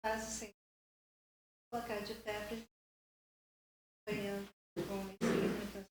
Paz do Senhor. Colocar de pé para acompanhando com o ensino. Então,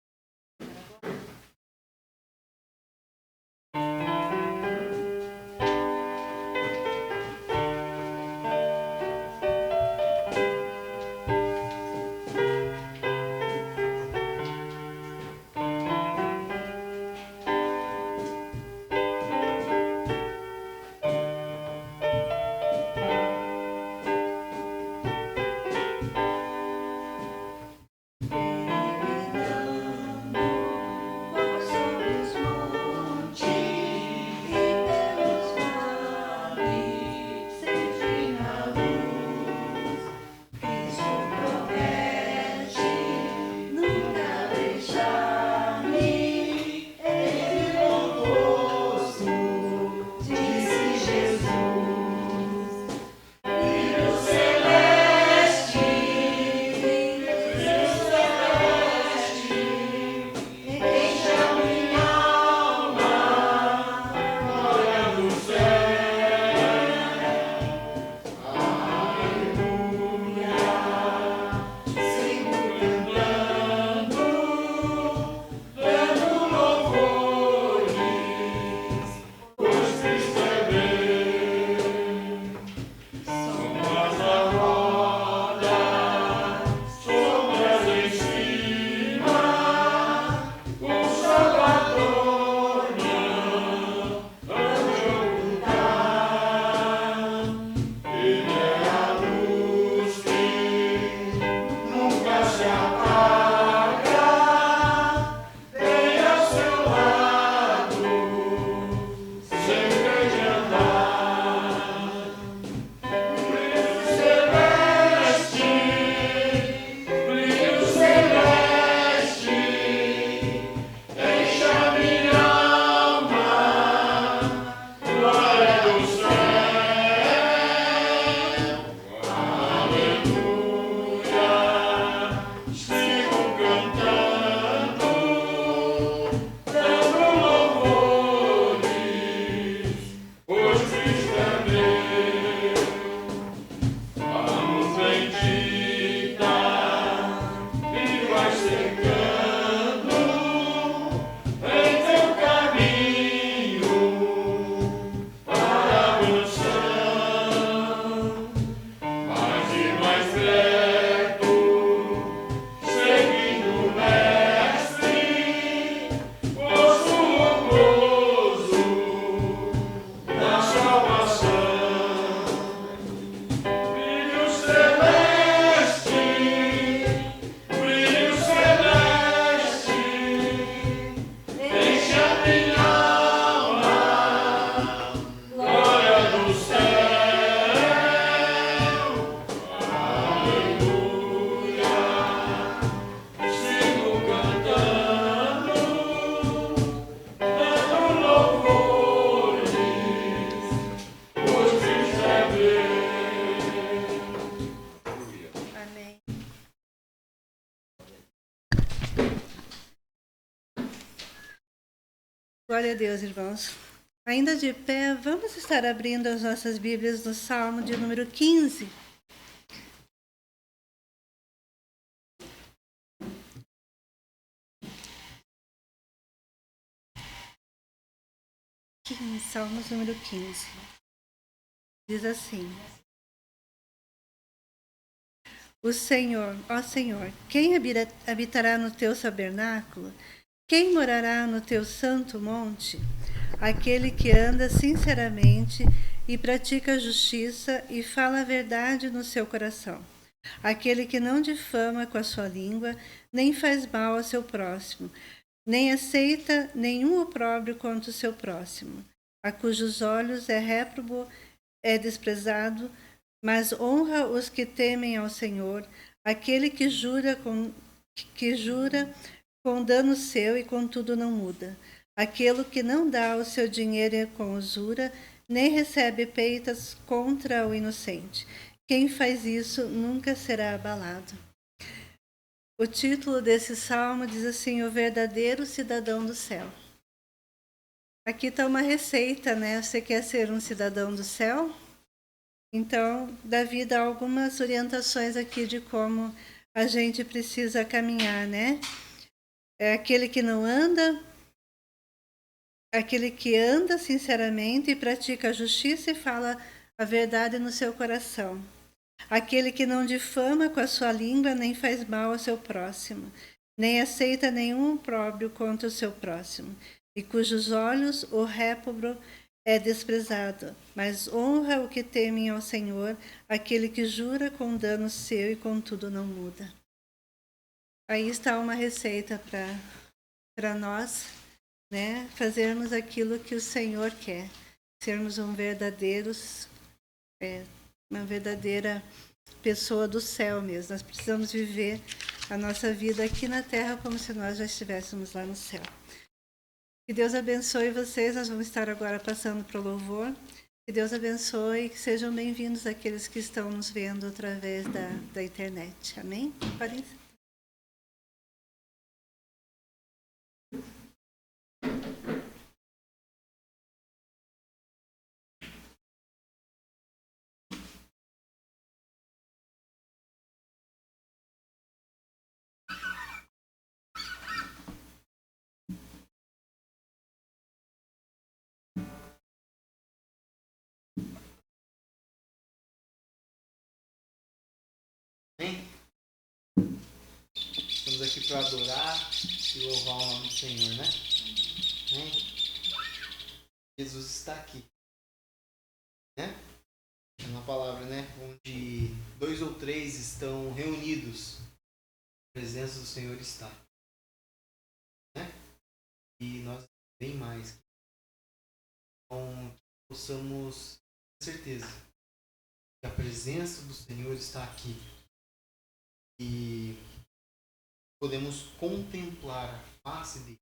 glória a Deus, irmãos. Ainda de pé, vamos estar abrindo as nossas Bíblias no Salmo de número 15. Salmos número 15. Diz assim: O Senhor, ó Senhor, quem habitará no teu tabernáculo? Quem morará no teu santo monte? Aquele que anda sinceramente e pratica a justiça e fala a verdade no seu coração. Aquele que não difama com a sua língua, nem faz mal ao seu próximo, nem aceita nenhum opróbrio contra o seu próximo, a cujos olhos é réprobo, é desprezado, mas honra os que temem ao Senhor, aquele que jura com dano seu e contudo não muda, aquele que não dá o seu dinheiro com usura, nem recebe peitas contra o inocente. Quem faz isso nunca será abalado. O título desse salmo diz assim: o verdadeiro cidadão do céu. Aqui está uma receita, né? Você quer ser um cidadão do céu? Então, Davi dá algumas orientações aqui de como a gente precisa caminhar, né? É aquele que não anda, aquele que anda sinceramente e pratica a justiça e fala a verdade no seu coração. Aquele que não difama com a sua língua, nem faz mal ao seu próximo, nem aceita nenhum opróbrio contra o seu próximo, e cujos olhos o réprobo é desprezado, mas honra o que temem ao Senhor, aquele que jura com dano seu e contudo não muda. Aí está uma receita para nós, né, fazermos aquilo que o Senhor quer, sermos uma verdadeira pessoa do céu mesmo. Nós precisamos viver a nossa vida aqui na terra como se nós já estivéssemos lá no céu. Que Deus abençoe vocês. Nós vamos estar agora passando para o louvor. Que Deus abençoe e que sejam bem-vindos aqueles que estão nos vendo através da internet. Amém? Podem. Amém? Estamos aqui para adorar e louvar o nome do Senhor, né? Amém? Jesus está aqui, né? É uma palavra, né? Onde 2 ou 3 estão reunidos, a presença do Senhor está, né? E nós bem mais. Então, possamos ter certeza que a presença do Senhor está aqui e podemos contemplar a face dele.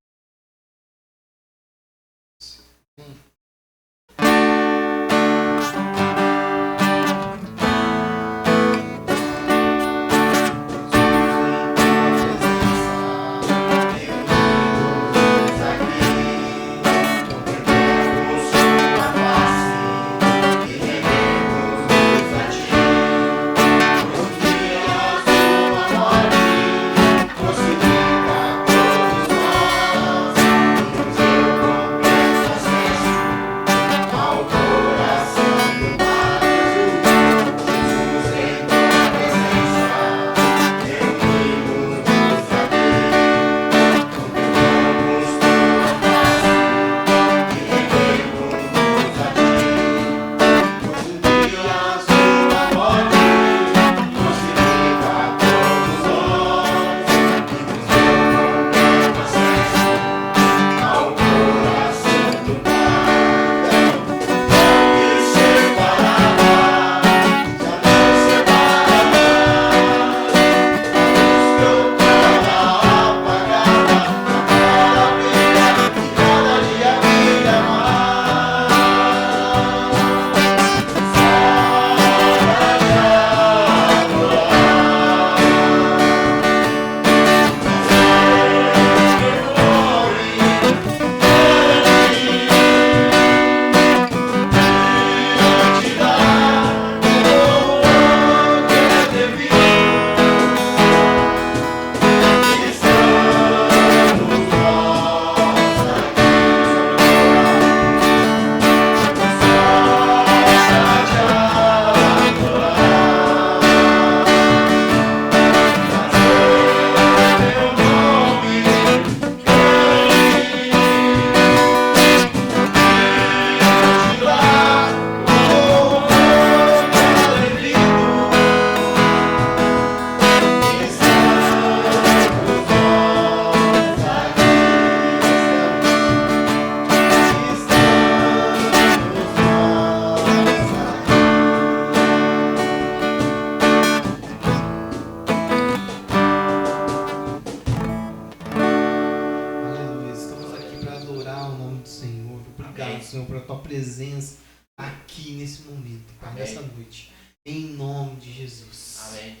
Senhor, por a tua presença aqui nesse momento, Pai, nessa noite. Em nome de Jesus. Amém.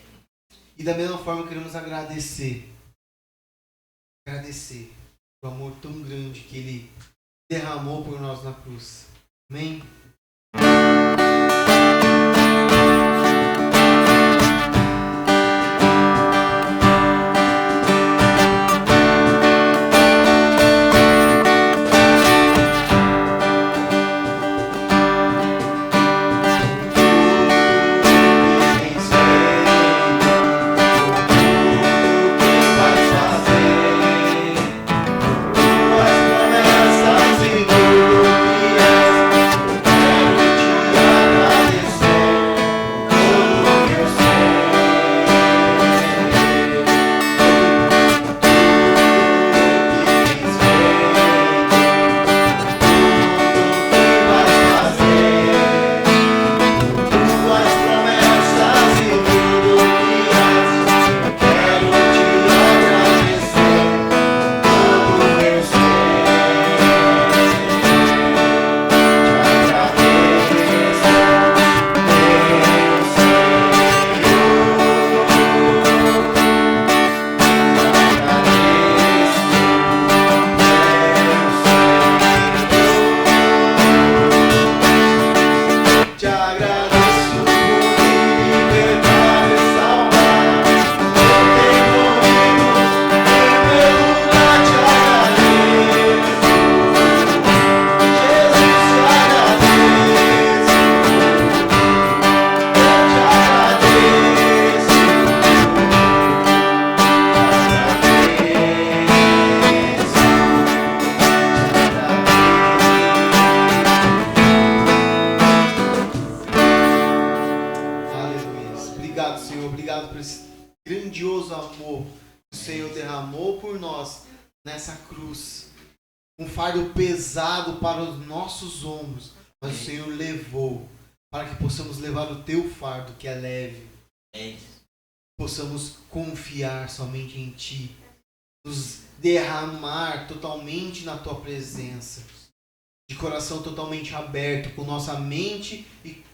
E da mesma forma queremos agradecer o amor tão grande que Ele derramou por nós na cruz. Amém? obrigado por esse grandioso amor que o Senhor derramou por nós nessa cruz. Um fardo pesado para os nossos ombros, mas o Senhor levou para que possamos levar o teu fardo, que é leve. Possamos confiar somente em Ti, nos derramar totalmente na Tua presença, de coração totalmente aberto, com nossa mente e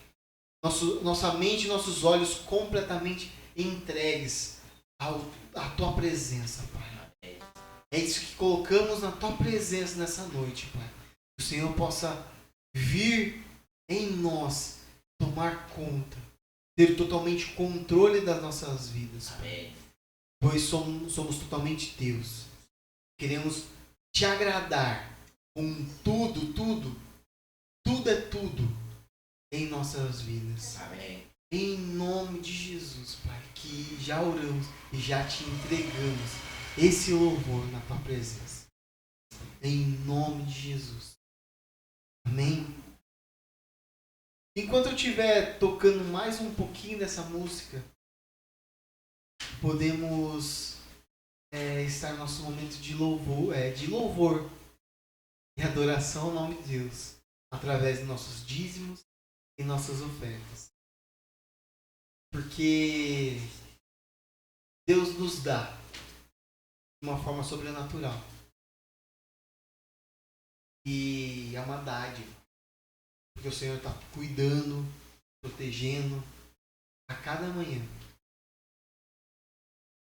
nossos olhos completamente entregues à Tua presença, Pai. É isso que colocamos na Tua presença nessa noite, Pai. Que o Senhor possa vir em nós, tomar conta, ter totalmente controle das nossas vidas, Pai. Pois somos totalmente Teus. Queremos Te agradar com tudo é tudo em nossas vidas. Amém. Em nome de Jesus, Pai, que já oramos e já Te entregamos esse louvor na Tua presença. Em nome de Jesus. Amém. Enquanto eu estiver tocando mais um pouquinho dessa música, podemos estar no nosso momento de louvor e adoração ao nome de Deus, através de nossos dízimos e nossas ofertas. Porque Deus nos dá de uma forma sobrenatural. E é uma dádiva. Porque o Senhor está cuidando, protegendo a cada manhã.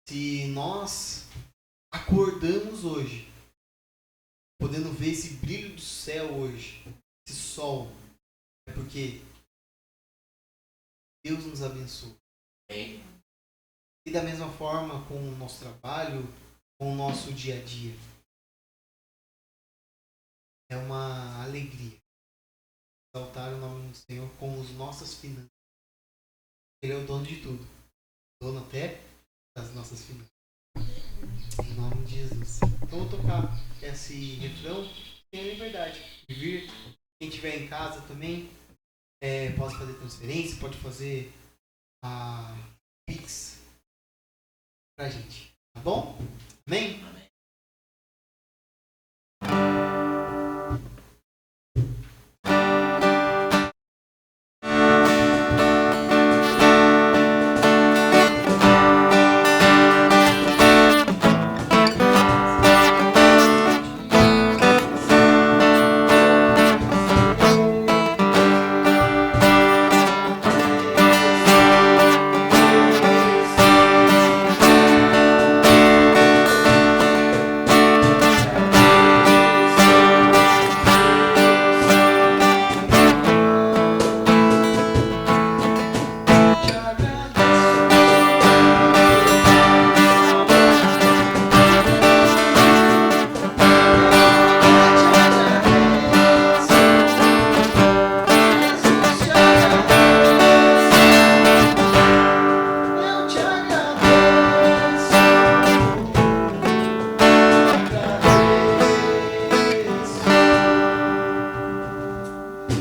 Se nós acordamos hoje, podendo ver esse brilho do céu hoje, esse sol, é porque Deus nos abençoa. E da mesma forma com o nosso trabalho, com o nosso dia a dia. É uma alegria exaltar o nome do Senhor com as nossas finanças. Ele é o dono de tudo. Dono até das nossas finanças. Em nome de Jesus. Então eu vou tocar esse refrão. Tenha liberdade de vir. Quem estiver em casa também pode fazer transferência, pode fazer a Pix pra gente. Tá bom? Amém? Amém.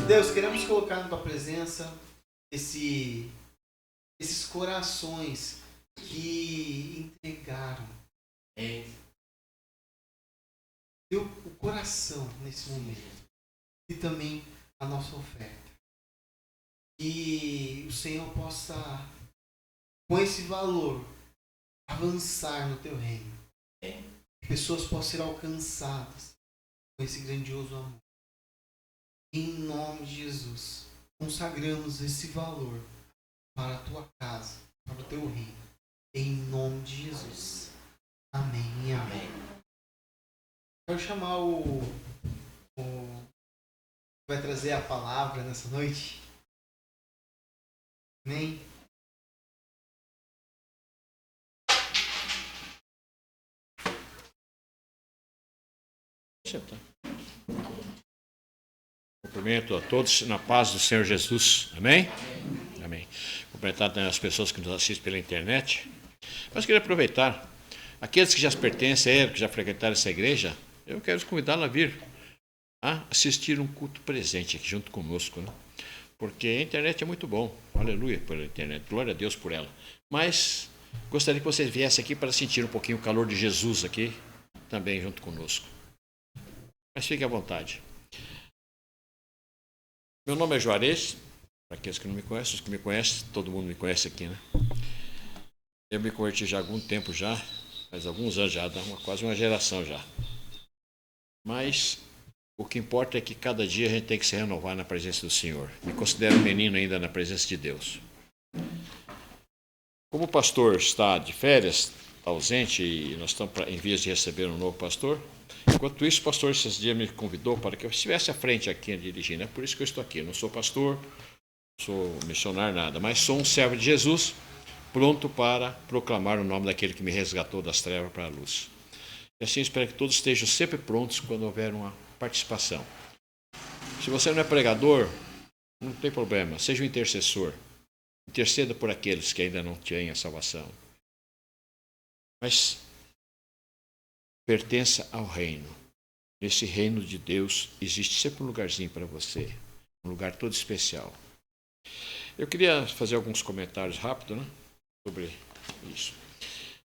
Deus, queremos colocar na Tua presença esses corações que entregaram o coração nesse momento e também a nossa oferta. Que o Senhor possa, com esse valor, avançar no Teu reino. Que pessoas possam ser alcançadas com esse grandioso amor. Em nome de Jesus, consagramos esse valor para a Tua casa, para o Teu reino. Em nome de Jesus. Amém e amém. Quero chamar o que vai trazer a palavra nessa noite. Amém. Cumprimento a todos na paz do Senhor Jesus. Amém? Amém. Cumprimentar também as pessoas que nos assistem pela internet. Mas queria aproveitar, aqueles que já pertencem, que já frequentaram essa igreja, eu quero convidá-los a vir a assistir um culto presente aqui junto conosco, né? Porque a internet é muito bom. Aleluia pela internet. Glória a Deus por ela. Mas Gostaria que você viesse aqui para sentir um pouquinho o calor de Jesus aqui, também junto conosco. Mas fique à vontade. Meu nome é Juarez, para aqueles que não me conhecem, os que me conhecem, todo mundo me conhece aqui, né? Eu me converti já há algum tempo já, faz alguns anos já, quase uma geração já. Mas o que importa é que cada dia a gente tem que se renovar na presença do Senhor. Me considero um menino ainda na presença de Deus. Como o pastor está de férias, está ausente, e nós estamos em vias de receber um novo pastor, enquanto isso, o pastor esses dias me convidou para que eu estivesse à frente aqui dirigindo. É por isso que eu estou aqui. Eu não sou pastor, não sou missionário, nada, mas sou um servo de Jesus, pronto para proclamar o nome daquele que me resgatou das trevas para a luz. E assim espero que todos estejam sempre prontos quando houver uma participação. Se você não é pregador, não tem problema, seja um intercessor. Interceda por aqueles que ainda não têm a salvação. Mas pertença ao reino. Nesse reino de Deus existe sempre um lugarzinho para você, um lugar todo especial. Eu queria fazer alguns comentários rápidos, né, sobre isso.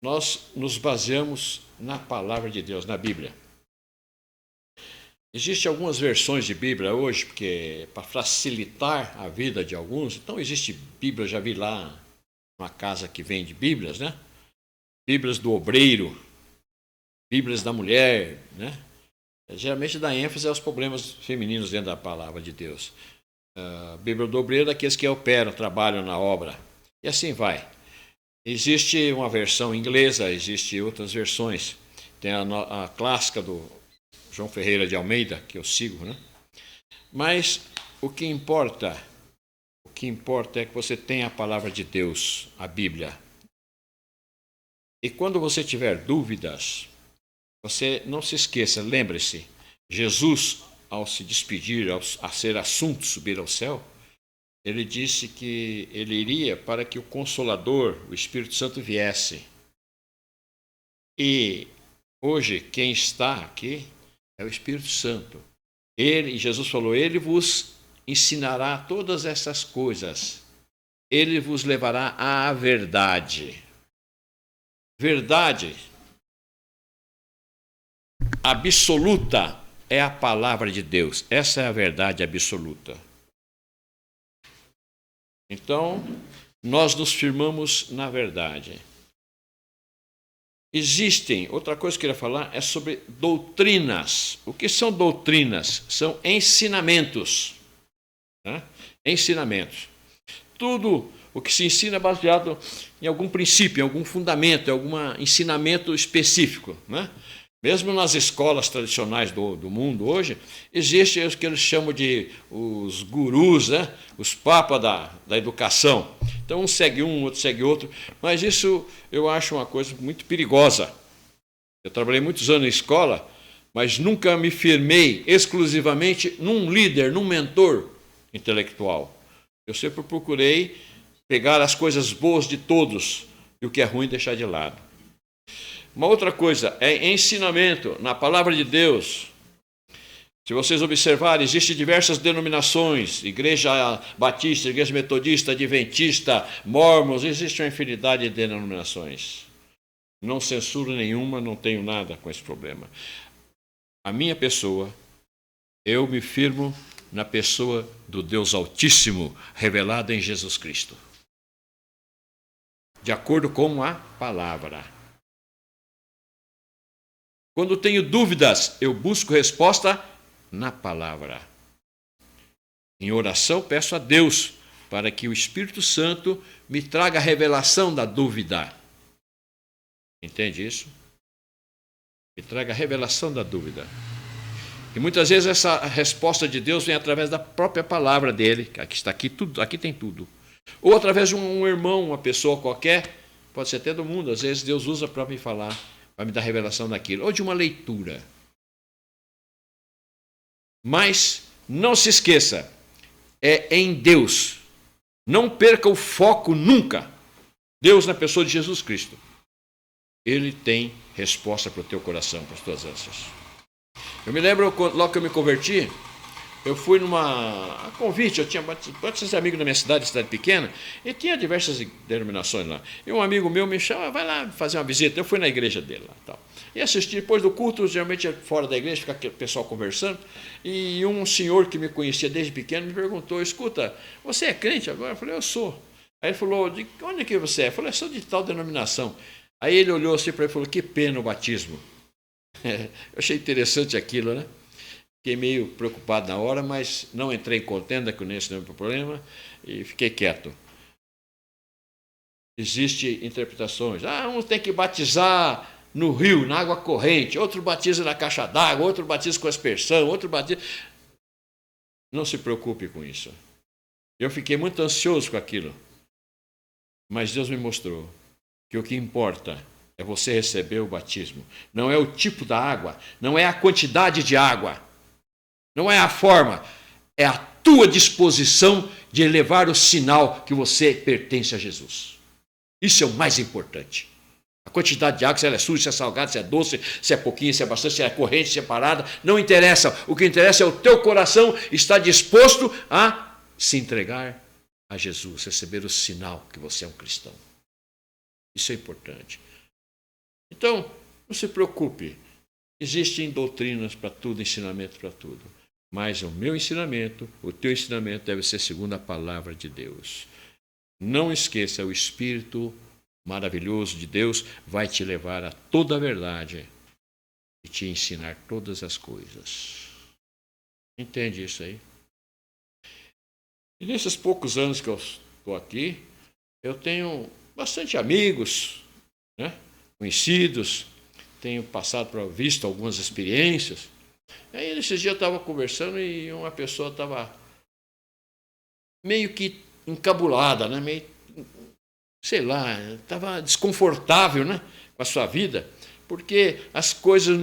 Nós nos baseamos na palavra de Deus, na Bíblia. Existem algumas versões de Bíblia hoje, porque para facilitar a vida de alguns, então existe Bíblia, já vi lá uma casa que vende Bíblias, né? Bíblias do obreiro, Bíblias da mulher, né? Geralmente dá ênfase aos problemas femininos dentro da palavra de Deus. Bíblia do obreiro é daqueles que operam, trabalham na obra. E assim vai. Existe uma versão inglesa, existem outras versões. Tem a clássica do João Ferreira de Almeida, que eu sigo, né? Mas o que importa é que você tenha a palavra de Deus, a Bíblia. E quando você tiver dúvidas, você não se esqueça, lembre-se, Jesus, ao se despedir, a ser assunto, subir ao céu, ele disse que ele iria para que o Consolador, o Espírito Santo, viesse. E hoje, quem está aqui é o Espírito Santo. Jesus falou, ele vos ensinará todas essas coisas. Ele vos levará à verdade. Verdade absoluta é a palavra de Deus. Essa é a verdade absoluta. Então, nós nos firmamos na verdade. Existem, outra coisa que eu queria falar é sobre doutrinas. O que são doutrinas? São ensinamentos. Né? Ensinamentos. Tudo o que se ensina é baseado em algum princípio, em algum fundamento, em algum ensinamento específico. Né? Mesmo nas escolas tradicionais do mundo hoje, existem o que eles chamam de os gurus, né? Os papas da educação. Então, um segue um, outro segue outro. Mas isso eu acho uma coisa muito perigosa. Eu trabalhei muitos anos em escola, mas nunca me firmei exclusivamente num líder, num mentor intelectual. Eu sempre procurei pegar as coisas boas de todos e o que é ruim deixar de lado. Uma outra coisa é ensinamento na palavra de Deus. Se vocês observarem, existem diversas denominações, igreja batista, igreja metodista, adventista, mormons, existe uma infinidade de denominações. Não censuro nenhuma, não tenho nada com esse problema. A minha pessoa, eu me firmo na pessoa do Deus Altíssimo, revelada em Jesus Cristo. De acordo com a palavra. Quando tenho dúvidas, eu busco resposta na palavra. Em oração, peço a Deus para que o Espírito Santo me traga a revelação da dúvida. Entende isso? Me traga a revelação da dúvida. E muitas vezes essa resposta de Deus vem através da própria palavra dele. Aqui está, aqui tem tudo. Ou através de um irmão, uma pessoa qualquer, pode ser até do mundo. Às vezes Deus usa para me falar. Vai me dar revelação daquilo, ou de uma leitura. Mas não se esqueça, é em Deus. Não perca o foco nunca. Deus na pessoa de Jesus Cristo. Ele tem resposta para o teu coração, para as tuas ânsias. Eu me lembro, logo que eu me converti, eu fui a convite, eu tinha batizado amigos da minha cidade pequena, e tinha diversas denominações lá. E um amigo meu me chama, vai lá fazer uma visita. Eu fui na igreja dele lá. Tal. E assisti, depois do culto, geralmente fora da igreja, fica aquele pessoal conversando, e um senhor que me conhecia desde pequeno me perguntou, escuta, você é crente agora? Eu falei, eu sou. Aí ele falou, de onde que você é? Eu falei, eu sou de tal denominação. Aí ele olhou assim para ele e falou, que pena o batismo. Eu achei interessante aquilo, né? Fiquei meio preocupado na hora, mas não entrei em contenda com esse não é o problema e fiquei quieto. Existem interpretações. Um tem que batizar no rio, na água corrente, outro batiza na caixa d'água, outro batiza com aspersão, outro batiza... Não se preocupe com isso. Eu fiquei muito ansioso com aquilo. Mas Deus me mostrou que o que importa é você receber o batismo. Não é o tipo da água, não é a quantidade de água, não é a forma, é a tua disposição de levar o sinal que você pertence a Jesus. Isso é o mais importante. A quantidade de água, se ela é suja, se é salgada, se é doce, se é pouquinho, se é bastante, se é corrente, se é parada, não interessa. O que interessa é o teu coração estar disposto a se entregar a Jesus, receber o sinal que você é um cristão. Isso é importante. Então, não se preocupe. Existem doutrinas para tudo, ensinamento para tudo. Mas o meu ensinamento, o teu ensinamento deve ser segundo a palavra de Deus. Não esqueça, o Espírito maravilhoso de Deus vai te levar a toda a verdade e te ensinar todas as coisas. Entende isso aí? E nesses poucos anos que eu estou aqui, eu tenho bastante amigos, né, conhecidos, tenho visto algumas experiências. E aí, nesses dias eu estava conversando e uma pessoa estava meio que encabulada, né, meio, sei lá, estava desconfortável, né, com a sua vida, porque as coisas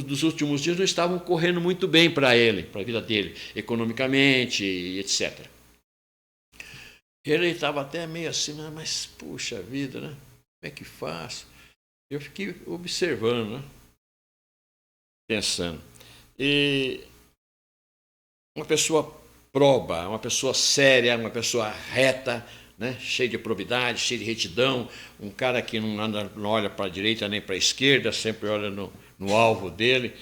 dos últimos dias não estavam correndo muito bem para ele, para a vida dele, economicamente, etc. Ele estava até meio assim, mas puxa vida, né? Como é que faço? Eu fiquei observando, né? Pensando. E uma pessoa proba, uma pessoa séria, uma pessoa reta, né? Cheia de probidade, cheia de retidão, um cara que não olha para a direita nem para a esquerda, sempre olha no alvo dele,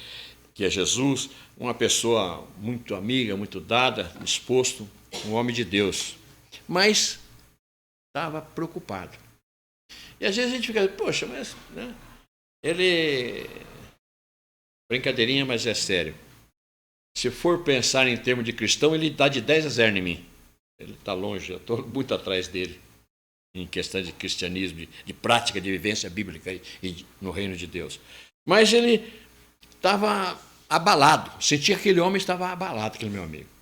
que é Jesus, uma pessoa muito amiga, muito dada, disposto, um homem de Deus. Mas estava preocupado. E às vezes a gente fica, poxa, mas né, ele... Brincadeirinha, mas é sério. Se for pensar em termos de cristão, ele dá de 10-0 em mim. Ele está longe, eu estou muito atrás dele em questão de cristianismo, de prática, de vivência bíblica e no reino de Deus. Mas ele estava abalado, sentia que aquele homem estava abalado, aquele meu amigo.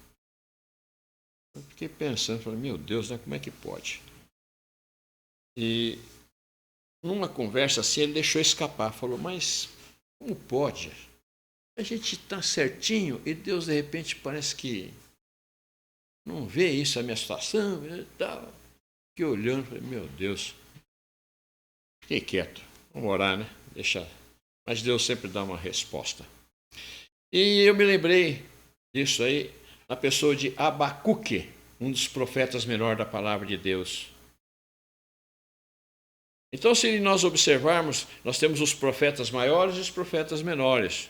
Eu fiquei pensando, falei, meu Deus, né, como é que pode? E numa conversa assim, ele deixou escapar, falou, mas como pode? A gente está certinho e Deus, de repente, parece que não vê isso, a minha situação. Eu fiquei olhando, falei, meu Deus. Fiquei quieto, vamos orar, né? Deixar. Mas Deus sempre dá uma resposta. E eu me lembrei disso aí, na pessoa de Abacuque, um dos profetas menores da palavra de Deus. Então, se nós observarmos, nós temos os profetas maiores e os profetas menores.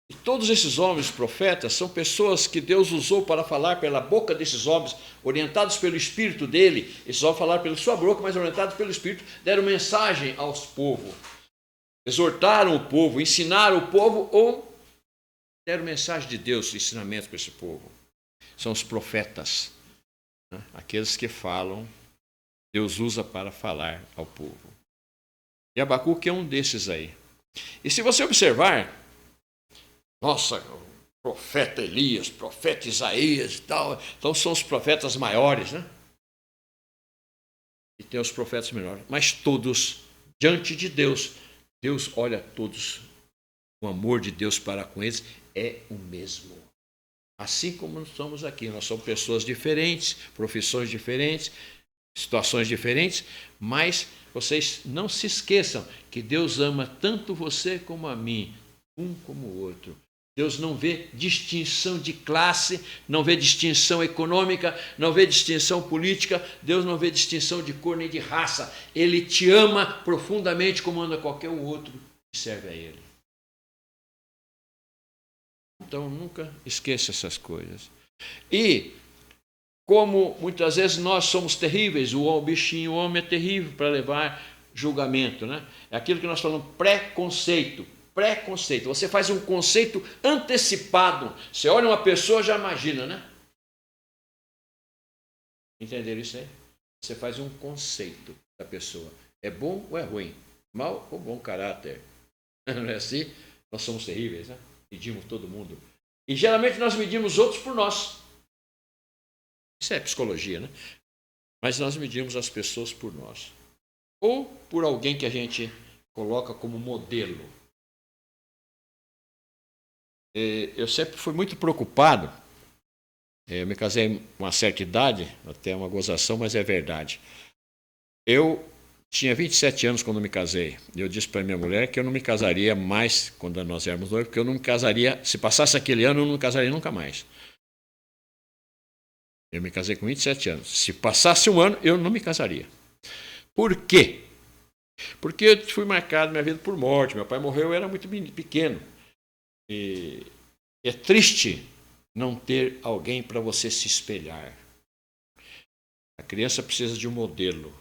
E todos esses homens profetas são pessoas que Deus usou para falar pela boca desses homens, orientados pelo Espírito dele. Esses homens falaram pela sua boca, mas orientados pelo Espírito, deram mensagem aos povos. Exortaram o povo, ensinaram o povo ou deram mensagem de Deus, ensinamento para esse povo. São os profetas, né? Aqueles que falam, Deus usa para falar ao povo. E Abacuque é um desses aí. E se você observar, nossa, o profeta Elias, profeta Isaías e tal, então são os profetas maiores, né? E tem os profetas menores, mas todos, diante de Deus, Deus olha todos, o amor de Deus para com eles é o mesmo. Assim como nós somos aqui, nós somos pessoas diferentes, profissões diferentes, situações diferentes, mas vocês não se esqueçam que Deus ama tanto você como a mim, um como o outro. Deus não vê distinção de classe, não vê distinção econômica, não vê distinção política, Deus não vê distinção de cor nem de raça. Ele te ama profundamente como ama qualquer outro que serve a Ele. Então, nunca esqueça essas coisas. E, como muitas vezes nós somos terríveis, o bichinho, o homem é terrível para levar julgamento, né? É aquilo que nós falamos, preconceito. Preconceito. Você faz um conceito antecipado. Você olha uma pessoa, já imagina, né? Entenderam isso aí? Você faz um conceito da pessoa. É bom ou é ruim? Mal ou bom caráter? Não é assim? Nós somos terríveis, né? Medimos todo mundo. E geralmente nós medimos outros por nós. Isso é psicologia, né? Mas nós medimos as pessoas por nós. Ou por alguém que a gente coloca como modelo. Eu sempre fui muito preocupado. Eu me casei com uma certa idade, até uma gozação, mas é verdade. Eu tinha 27 anos quando me casei. Eu disse para minha mulher que eu não me casaria mais quando nós éramos noivos, porque eu não me casaria, se passasse aquele ano, eu não me casaria nunca mais. Eu me casei com 27 anos. Se passasse um ano, eu não me casaria. Por quê? Porque eu fui marcado minha vida por morte. Meu pai morreu, eu era muito pequeno. E é triste não ter alguém para você se espelhar. A criança precisa de um modelo.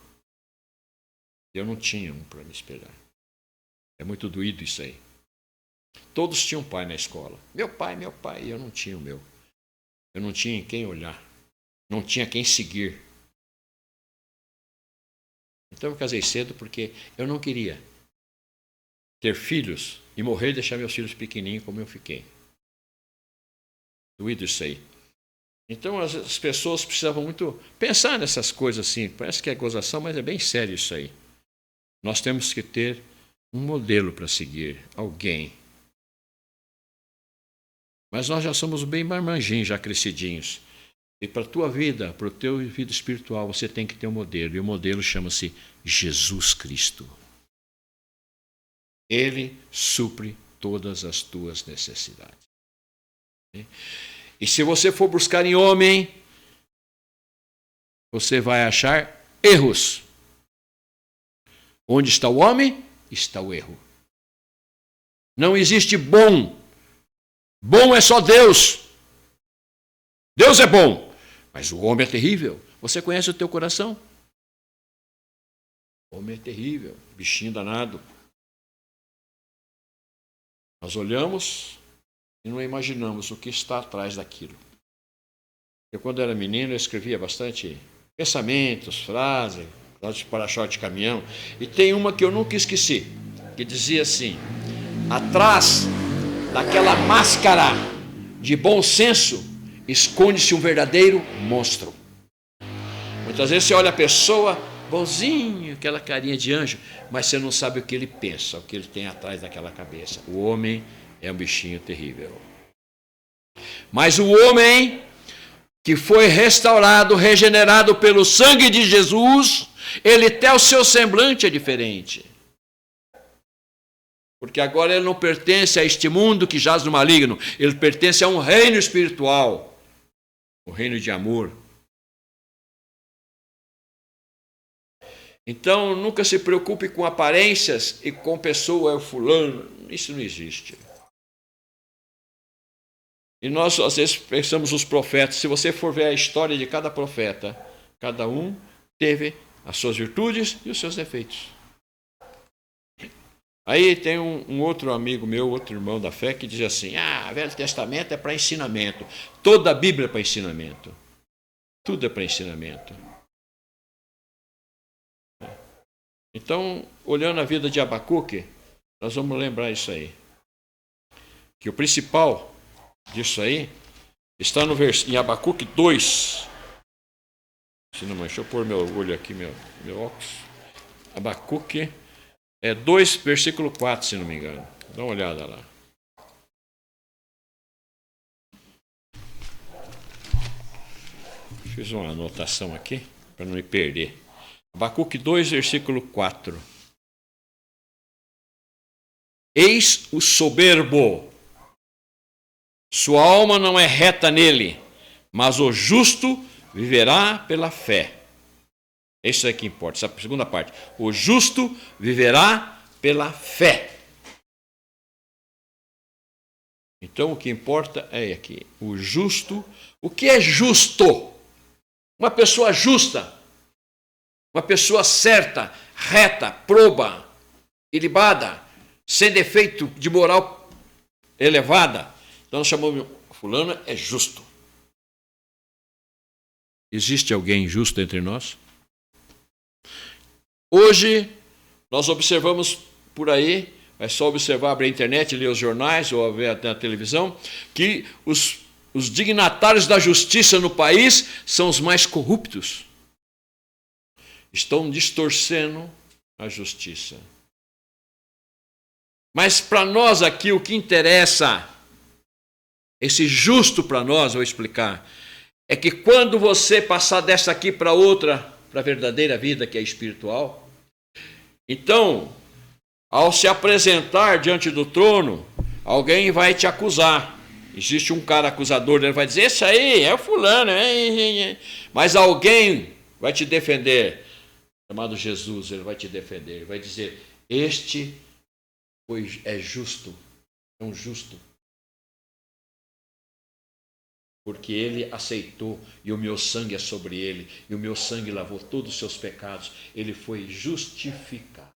Eu não tinha um para me espelhar. É muito doído isso aí. Todos tinham pai na escola. Meu pai, e eu não tinha o meu. Eu não tinha em quem olhar. Não tinha quem seguir. Então eu casei cedo porque eu não queria ter filhos e morrer e deixar meus filhos pequenininhos como eu fiquei. Doído isso aí. Então as pessoas precisavam muito pensar nessas coisas assim. Parece que é gozação, mas é bem sério isso aí. Nós temos que ter um modelo para seguir, alguém. Mas nós já somos bem marmanjinhos, já crescidinhos. E para a tua vida, para o teu vida espiritual, você tem que ter um modelo. E o modelo chama-se Jesus Cristo. Ele supre todas as tuas necessidades. E se você for buscar em homem, você vai achar erros. Onde está o homem, está o erro. Não existe bom. Bom é só Deus. Deus é bom, mas o homem é terrível. Você conhece o teu coração? O homem é terrível, bichinho danado. Nós olhamos e não imaginamos o que está atrás daquilo. Eu, quando era menino, eu escrevia bastante pensamentos, frases, de para-choque de caminhão. E tem uma que eu nunca esqueci, que dizia assim: atrás daquela máscara de bom senso esconde-se um verdadeiro monstro. Muitas vezes você olha a pessoa, bonzinho, aquela carinha de anjo, mas você não sabe o que ele pensa, o que ele tem atrás daquela cabeça. O homem é um bichinho terrível. Mas o homem que foi restaurado, regenerado pelo sangue de Jesus, ele até o seu semblante é diferente. Porque agora ele não pertence a este mundo que jaz no maligno, ele pertence a um reino espiritual, o reino de amor. Então, nunca se preocupe com aparências e com pessoa, fulano, isso não existe. E nós, às vezes, pensamos os profetas, se você for ver a história de cada profeta, cada um teve as suas virtudes e os seus defeitos. Aí tem um outro amigo meu, outro irmão da fé, que diz assim: o Velho Testamento é para ensinamento. Toda a Bíblia é para ensinamento. Tudo é para ensinamento. Então, olhando a vida de Abacuque, nós vamos lembrar isso aí. Que o principal disso aí está no em Abacuque 2. Deixa eu pôr meu olho aqui, meu óculos. Abacuque 2, versículo 4, se não me engano. Dá uma olhada lá. Fiz uma anotação aqui para não me perder. Abacuque 2, versículo 4. Eis o soberbo. Sua alma não é reta nele, mas o justo viverá pela fé. Isso é que importa, essa segunda parte. O justo viverá pela fé. Então o que importa é aqui, o justo. O que é justo? Uma pessoa justa, uma pessoa certa, reta, proba, ilibada, sem defeito de moral elevada. Então nós chamamos, fulano é justo. Existe alguém justo entre nós? Hoje, nós observamos por aí, é só observar, abrir a internet, ler os jornais ou ver até a televisão, que os dignatários da justiça no país são os mais corruptos. Estão distorcendo a justiça. Mas para nós aqui, o que interessa, esse justo para nós, vou explicar, é que quando você passar dessa aqui para outra, para a verdadeira vida que é espiritual, então, ao se apresentar diante do trono, alguém vai te acusar. Existe um cara acusador, ele vai dizer, esse aí é o fulano, mas alguém vai te defender, chamado Jesus, ele vai te defender, ele vai dizer, este é justo, é um justo. Porque ele aceitou, e o meu sangue é sobre ele, e o meu sangue lavou todos os seus pecados, ele foi justificado.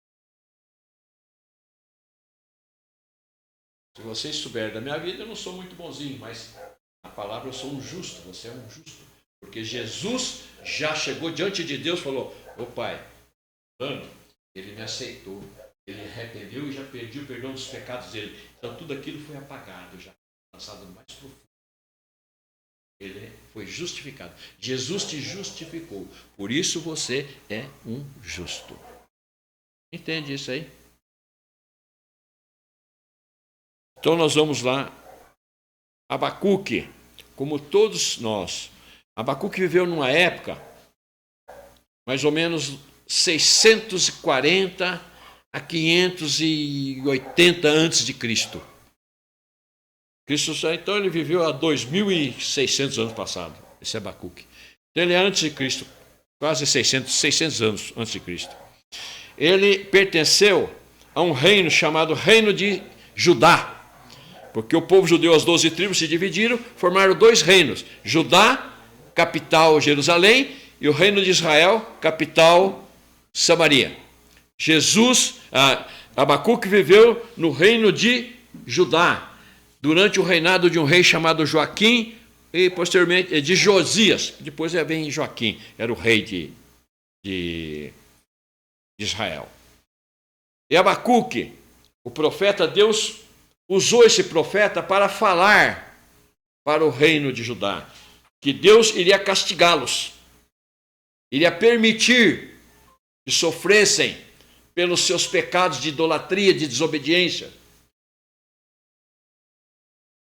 Se vocês souberem da minha vida, eu não sou muito bonzinho, mas na palavra eu sou um justo, você é um justo. Porque Jesus já chegou diante de Deus e falou, ô Pai, ele me aceitou, ele arrependeu e já pediu perdão dos pecados dele. Então tudo aquilo foi apagado, já lançado no mais profundo. Ele foi justificado. Jesus te justificou. Por isso você é um justo. Entende isso aí? Então nós vamos lá. Abacuque, como todos nós. Abacuque viveu numa época, mais ou menos 640 a 580 antes de Cristo. Então ele viveu há 2.600 anos passados, esse Abacuque. Então ele é antes de Cristo, quase 600 anos antes de Cristo. Ele pertenceu a um reino chamado Reino de Judá, porque o povo judeu, as 12 tribos, se dividiram, formaram 2 reinos. Judá, capital Jerusalém, e o reino de Israel, capital Samaria. Abacuque viveu no reino de Judá, durante o reinado de um rei chamado Joaquim e posteriormente de Josias. Depois vem Joaquim, era o rei de Israel. E Abacuque, o profeta, Deus usou esse profeta para falar para o reino de Judá que Deus iria castigá-los, iria permitir que sofressem pelos seus pecados de idolatria, de desobediência.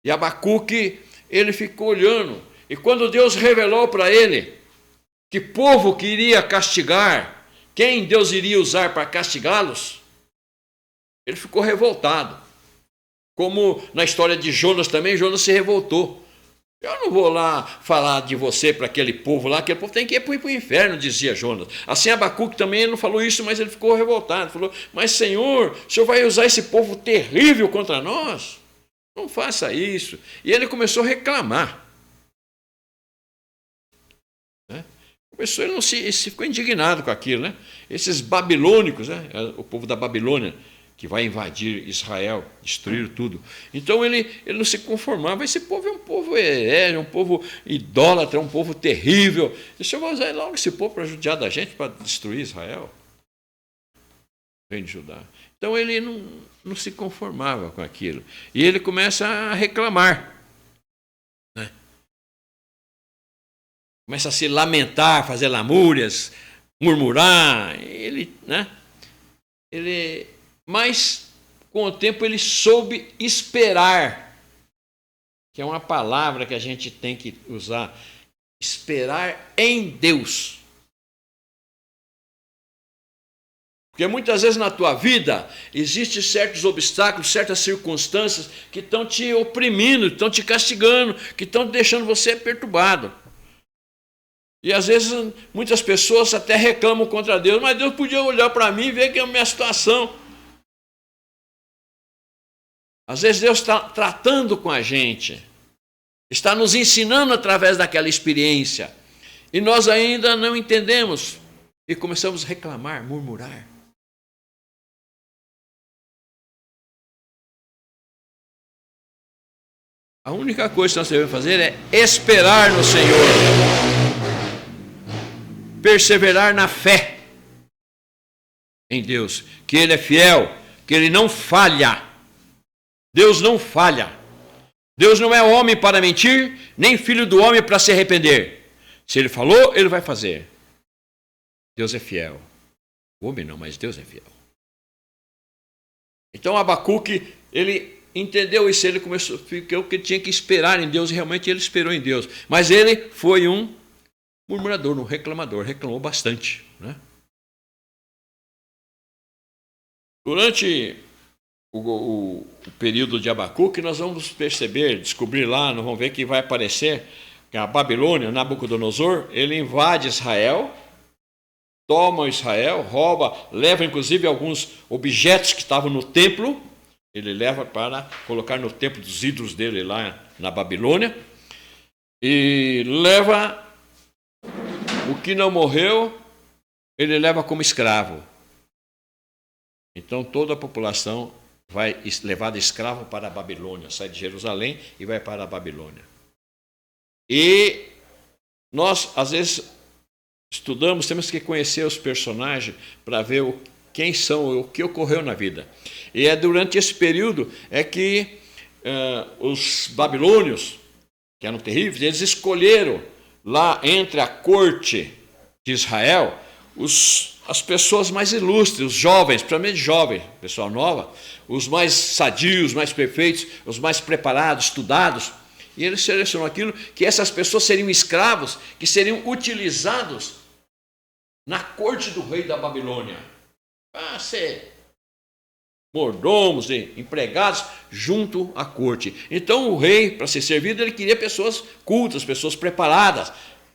E Abacuque, ele ficou olhando. E quando Deus revelou para ele que povo que iria castigar, quem Deus iria usar para castigá-los, ele ficou revoltado. Como na história de Jonas também, Jonas se revoltou. Eu não vou lá falar de você para aquele povo lá, aquele povo tem que ir para o inferno, dizia Jonas. Assim Abacuque também ele não falou isso, mas ele ficou revoltado. Falou, mas Senhor, o Senhor vai usar esse povo terrível contra nós? Não faça isso. E ele começou a reclamar. Ele ficou indignado com aquilo. Né? Esses babilônicos, né? O povo da Babilônia, que vai invadir Israel, destruir tudo. Então ele não se conformava. Esse povo é um povo herege, um povo idólatra, um povo terrível. Deixa eu usar logo esse povo para judiar da gente, para destruir Israel. Vem de Judá. Então ele não se conformava com aquilo. E ele começa a reclamar. Né? Começa a se lamentar, fazer lamúrias, murmurar. Mas, com o tempo, ele soube esperar. Que é uma palavra que a gente tem que usar. Esperar em Deus. Porque muitas vezes na tua vida existem certos obstáculos, certas circunstâncias que estão te oprimindo, estão te castigando, que estão deixando você perturbado. E às vezes muitas pessoas até reclamam contra Deus, mas Deus podia olhar para mim e ver que é a minha situação. Às vezes Deus está tratando com a gente, está nos ensinando através daquela experiência, e nós ainda não entendemos e começamos a reclamar, murmurar. A única coisa que nós devemos fazer é esperar no Senhor, perseverar na fé em Deus, que Ele é fiel, que Ele não falha. Deus não falha. Deus não é homem para mentir, nem filho do homem para se arrepender. Se Ele falou, Ele vai fazer. Deus é fiel. O homem não, mas Deus é fiel. Então Abacuque, ele entendeu isso, ele começou, ficou que tinha que esperar em Deus, e realmente ele esperou em Deus. Mas ele foi um murmurador, um reclamador, reclamou bastante, né? Durante o período de Abacuque, nós vamos perceber, descobrir lá, nós vamos ver que vai aparecer que a Babilônia, Nabucodonosor, ele invade Israel, toma Israel, rouba, leva inclusive alguns objetos que estavam no templo, ele leva para colocar no templo dos ídolos dele lá na Babilônia, e leva o que não morreu, ele leva como escravo. Então toda a população vai levada escravo para a Babilônia, sai de Jerusalém e vai para a Babilônia. E nós, às vezes, estudamos, temos que conhecer os personagens para ver quem são, o que ocorreu na vida. E é durante esse período é que os babilônios, que eram terríveis, eles escolheram lá entre a corte de Israel as pessoas mais ilustres, os jovens, principalmente jovens, pessoal nova, os mais sadios, mais perfeitos, os mais preparados, estudados. E ele selecionou aquilo que essas pessoas seriam escravos, que seriam utilizados na corte do rei da Babilônia. Para ser mordomos e empregados junto à corte. Então o rei, para ser servido, ele queria pessoas cultas, pessoas preparadas,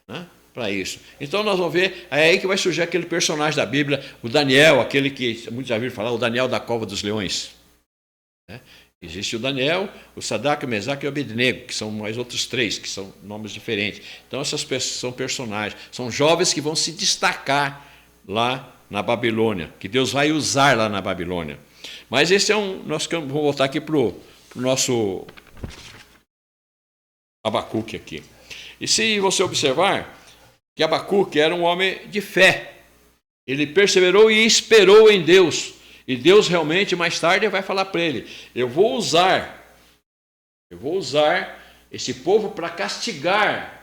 né, para isso. Então nós vamos ver, é aí que vai surgir aquele personagem da Bíblia, o Daniel, aquele que muitos já viram falar, o Daniel da cova dos leões. Né? Existe o Daniel, o Sadraque, o Mesaque e o Abednego, que são mais outros três, que são nomes diferentes. Então essas pessoas são personagens, são jovens que vão se destacar lá na Babilônia, que Deus vai usar lá na Babilônia. Mas esse é nós vamos voltar aqui para o nosso Abacuque aqui. E se você observar que Abacuque era um homem de fé, ele perseverou e esperou em Deus. E Deus realmente, mais tarde, vai falar para ele, eu vou usar esse povo para castigar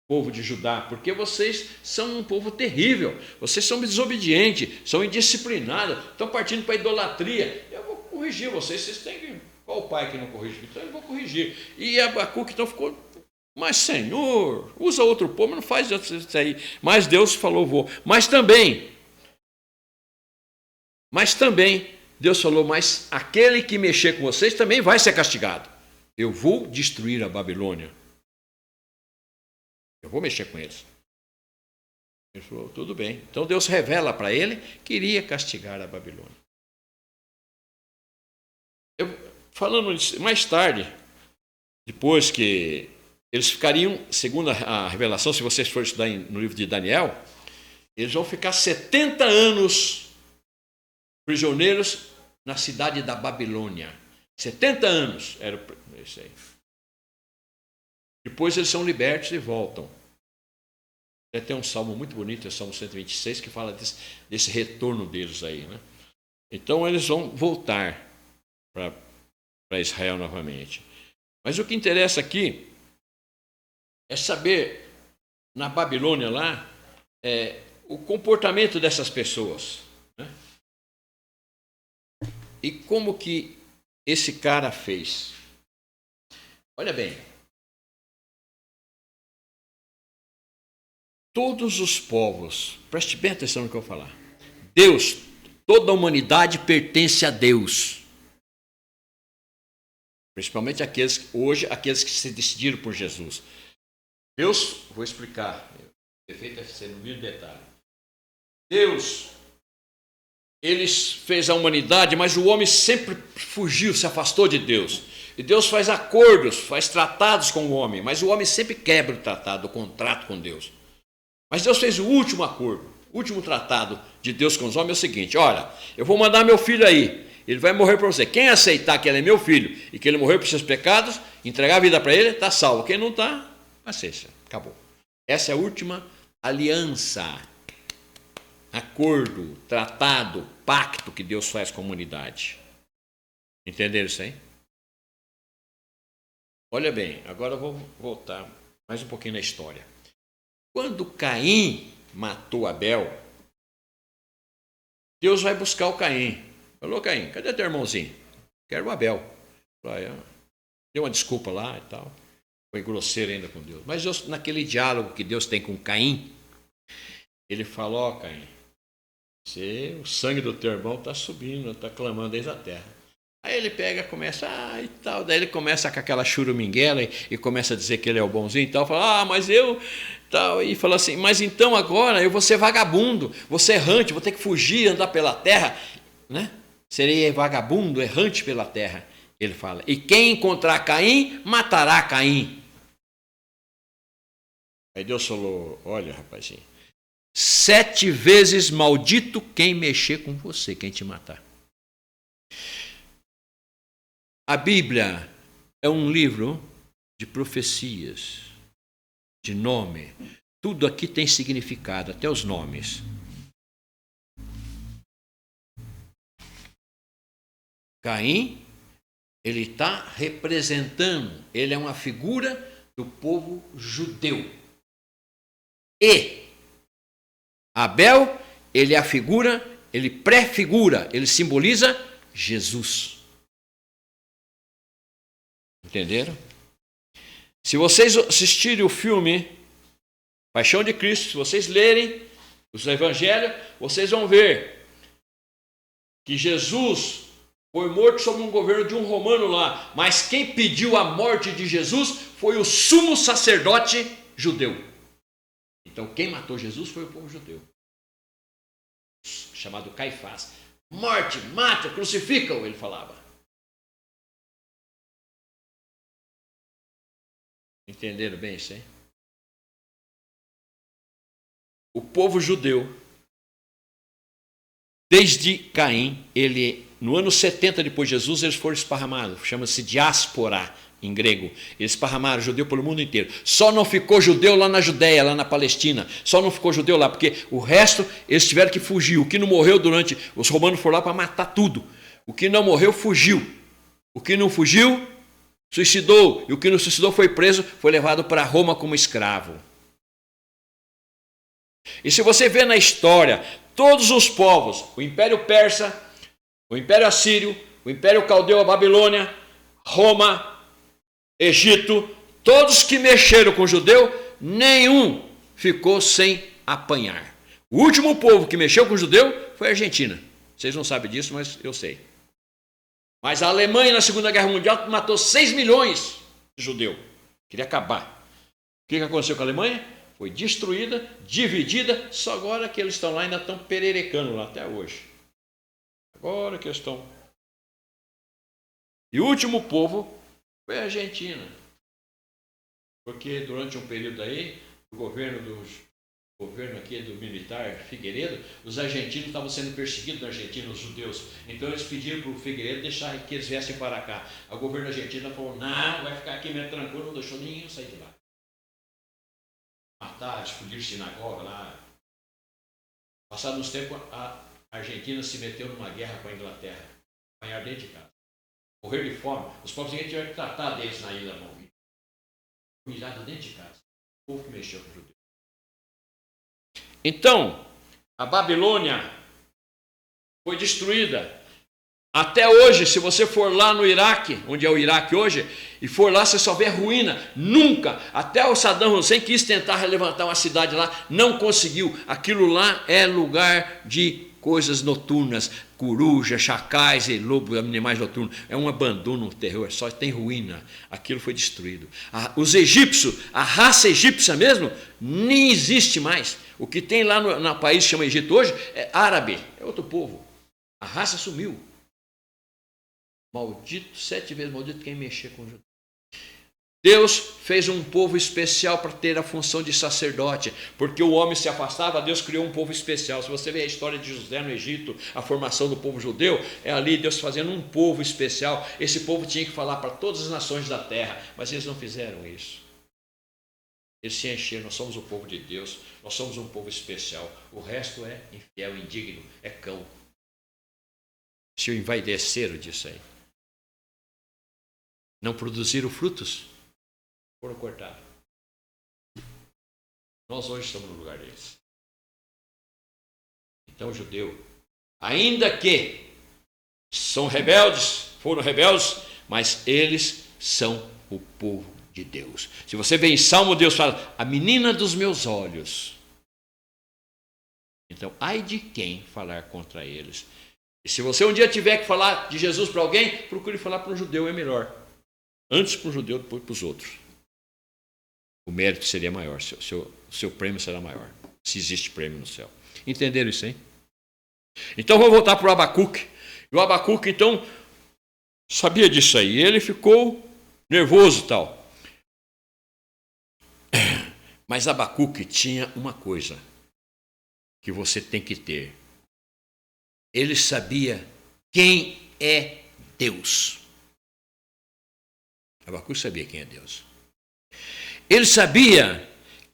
o povo de Judá, porque vocês são um povo terrível, vocês são desobedientes, são indisciplinados, estão partindo para a idolatria. Eu vou corrigir vocês têm que... Qual o pai que não corrige? Então eu vou corrigir. E Abacuque então ficou, mas Senhor, usa outro povo, não faz isso aí. Mas Deus falou, vou. Mas também, Deus falou, mas aquele que mexer com vocês também vai ser castigado. Eu vou destruir a Babilônia. Eu vou mexer com eles. Ele falou, tudo bem. Então Deus revela para ele que iria castigar a Babilônia. Falando mais tarde, depois que eles ficariam, segundo a revelação, se vocês forem estudar no livro de Daniel, eles vão ficar 70 anos prisioneiros na cidade da Babilônia. 70 anos era isso aí. Depois eles são libertos e voltam. Tem um salmo muito bonito, é o Salmo 126, que fala desse retorno deles aí, né? Então eles vão voltar para Israel novamente. Mas o que interessa aqui é saber, na Babilônia lá, o comportamento dessas pessoas, né? E como que esse cara fez. Olha bem, todos os povos, preste bem atenção no que eu vou falar, Deus, toda a humanidade pertence a Deus. Principalmente aqueles que se decidiram por Jesus. Deus, vou explicar, o efeito é ser no mínimo detalhe. Deus, ele fez a humanidade, mas o homem sempre fugiu, se afastou de Deus. E Deus faz acordos, faz tratados com o homem, mas o homem sempre quebra o tratado, o contrato com Deus. Mas Deus fez o último acordo, o último tratado de Deus com os homens é o seguinte: olha, eu vou mandar meu filho aí, ele vai morrer para você. Quem aceitar que ele é meu filho e que ele morreu por seus pecados, entregar a vida para ele, está salvo. Quem não está, paciência, acabou. Essa é a última aliança, acordo, tratado, pacto que Deus faz com a humanidade. Entenderam isso aí? Olha bem, agora eu vou voltar mais um pouquinho na história. Quando Caim matou Abel, Deus vai buscar o Caim. Falou: Caim, cadê teu irmãozinho? Quero o Abel. Deu uma desculpa lá e tal. Foi grosseiro ainda com Deus. Mas Deus, naquele diálogo que Deus tem com Caim, ele falou: ó, Caim, o sangue do teu irmão está subindo, está clamando desde a terra. Aí ele pega, começa, e tal, daí ele começa com aquela churuminguela e começa a dizer que ele é o bonzinho e tal, fala: mas eu, tal, e fala assim: mas então agora eu vou ser vagabundo, vou ser errante, vou ter que fugir, andar pela terra, né? Serei vagabundo, errante pela terra. Ele fala: e quem encontrar Caim, matará Caim. Aí Deus falou: olha, rapazinho, 7 vezes maldito quem mexer com você, quem te matar. A Bíblia é um livro de profecias, de nome. Tudo aqui tem significado, até os nomes. Caim, ele está representando, ele é uma figura do povo judeu. E Abel, ele é a figura, ele prefigura, ele simboliza Jesus. Entenderam? Se vocês assistirem o filme Paixão de Cristo, se vocês lerem os evangelhos, vocês vão ver que Jesus foi morto sob um governo de um romano lá, mas quem pediu a morte de Jesus foi o sumo sacerdote judeu. Então quem matou Jesus foi o povo judeu, chamado Caifás. Morte, mata, crucificam, ele falava. Entenderam bem isso aí? O povo judeu, desde Caim, no ano 70 depois de Jesus, eles foram esparramados, chama-se diáspora em grego. Eles esparramaram judeu pelo mundo inteiro. Só não ficou judeu lá na Judéia, lá na Palestina. Só não ficou judeu lá, porque o resto eles tiveram que fugir. O que não morreu os romanos foram lá para matar tudo. O que não morreu, fugiu. O que não fugiu, suicidou. E o que não suicidou foi preso, foi levado para Roma como escravo. E se você vê na história, todos os povos, o Império Persa, o Império Assírio, o Império Caldeu, a Babilônia, Roma, Egito, todos que mexeram com o judeu, nenhum ficou sem apanhar. O último povo que mexeu com o judeu foi a Argentina. Vocês não sabem disso, mas eu sei. Mas a Alemanha, na Segunda Guerra Mundial, matou 6 milhões de judeus. Queria acabar. O que aconteceu com a Alemanha? Foi destruída, dividida, só agora que eles estão lá, ainda estão pererecando lá até hoje. Agora que eles estão. E o último povo foi a Argentina. Porque durante um período aí, o governo aqui do militar Figueiredo, os argentinos estavam sendo perseguidos na Argentina, os judeus. Então eles pediram para o Figueiredo deixar que eles viessem para cá. O governo argentino falou: não, vai ficar aqui mesmo tranquilo, não deixou ninguém sair de lá. Matar, explodir sinagoga lá. Passado uns tempos, a Argentina se meteu numa guerra com a Inglaterra. Apanhar dentro de casa. Morrer de fome. Os povos tiveram que tratar deles na ilha Malvina. Humilhado dentro de casa. O povo que mexeu com o judeu. Então, a Babilônia foi destruída. Até hoje, se você for lá no Iraque, onde é o Iraque hoje, e for lá, você só vê ruína. Nunca, até o Saddam Hussein quis tentar levantar uma cidade lá, não conseguiu. Aquilo lá é lugar de coisas noturnas, corujas, chacais e lobos, animais noturnos. É um abandono, um terror, só tem ruína. Aquilo foi destruído. Os egípcios, a raça egípcia mesmo, nem existe mais. O que tem lá no país que chama Egito hoje é árabe, é outro povo. A raça sumiu. Maldito, 7 vezes maldito quem mexer com o judeu. Deus fez um povo especial para ter a função de sacerdote, porque o homem se afastava, Deus criou um povo especial. Se você vê a história de José no Egito, a formação do povo judeu, é ali Deus fazendo um povo especial. Esse povo tinha que falar para todas as nações da terra, mas eles não fizeram isso. Eles se encheram, nós somos o povo de Deus, nós somos um povo especial. O resto é infiel, indigno, é cão. Se envaideceram disso aí. Não produziram frutos, foram cortados. Nós hoje estamos no lugar deles. Então o judeu, ainda que são rebeldes, foram rebeldes, mas eles são o povo de Deus. Se você vê em Salmo, Deus fala, a menina dos meus olhos. Então, ai de quem falar contra eles. E se você um dia tiver que falar de Jesus para alguém, procure falar para um judeu, é melhor. Antes para um judeu, depois para os outros. O mérito seria maior, seu prêmio será maior, se existe prêmio no céu. Entenderam isso, hein? Então vamos voltar para o Abacuque. E o Abacuque, então, sabia disso aí. Ele ficou nervoso e tal. Mas Abacuque tinha uma coisa que você tem que ter. Ele sabia quem é Deus. Abacuque sabia quem é Deus. Ele sabia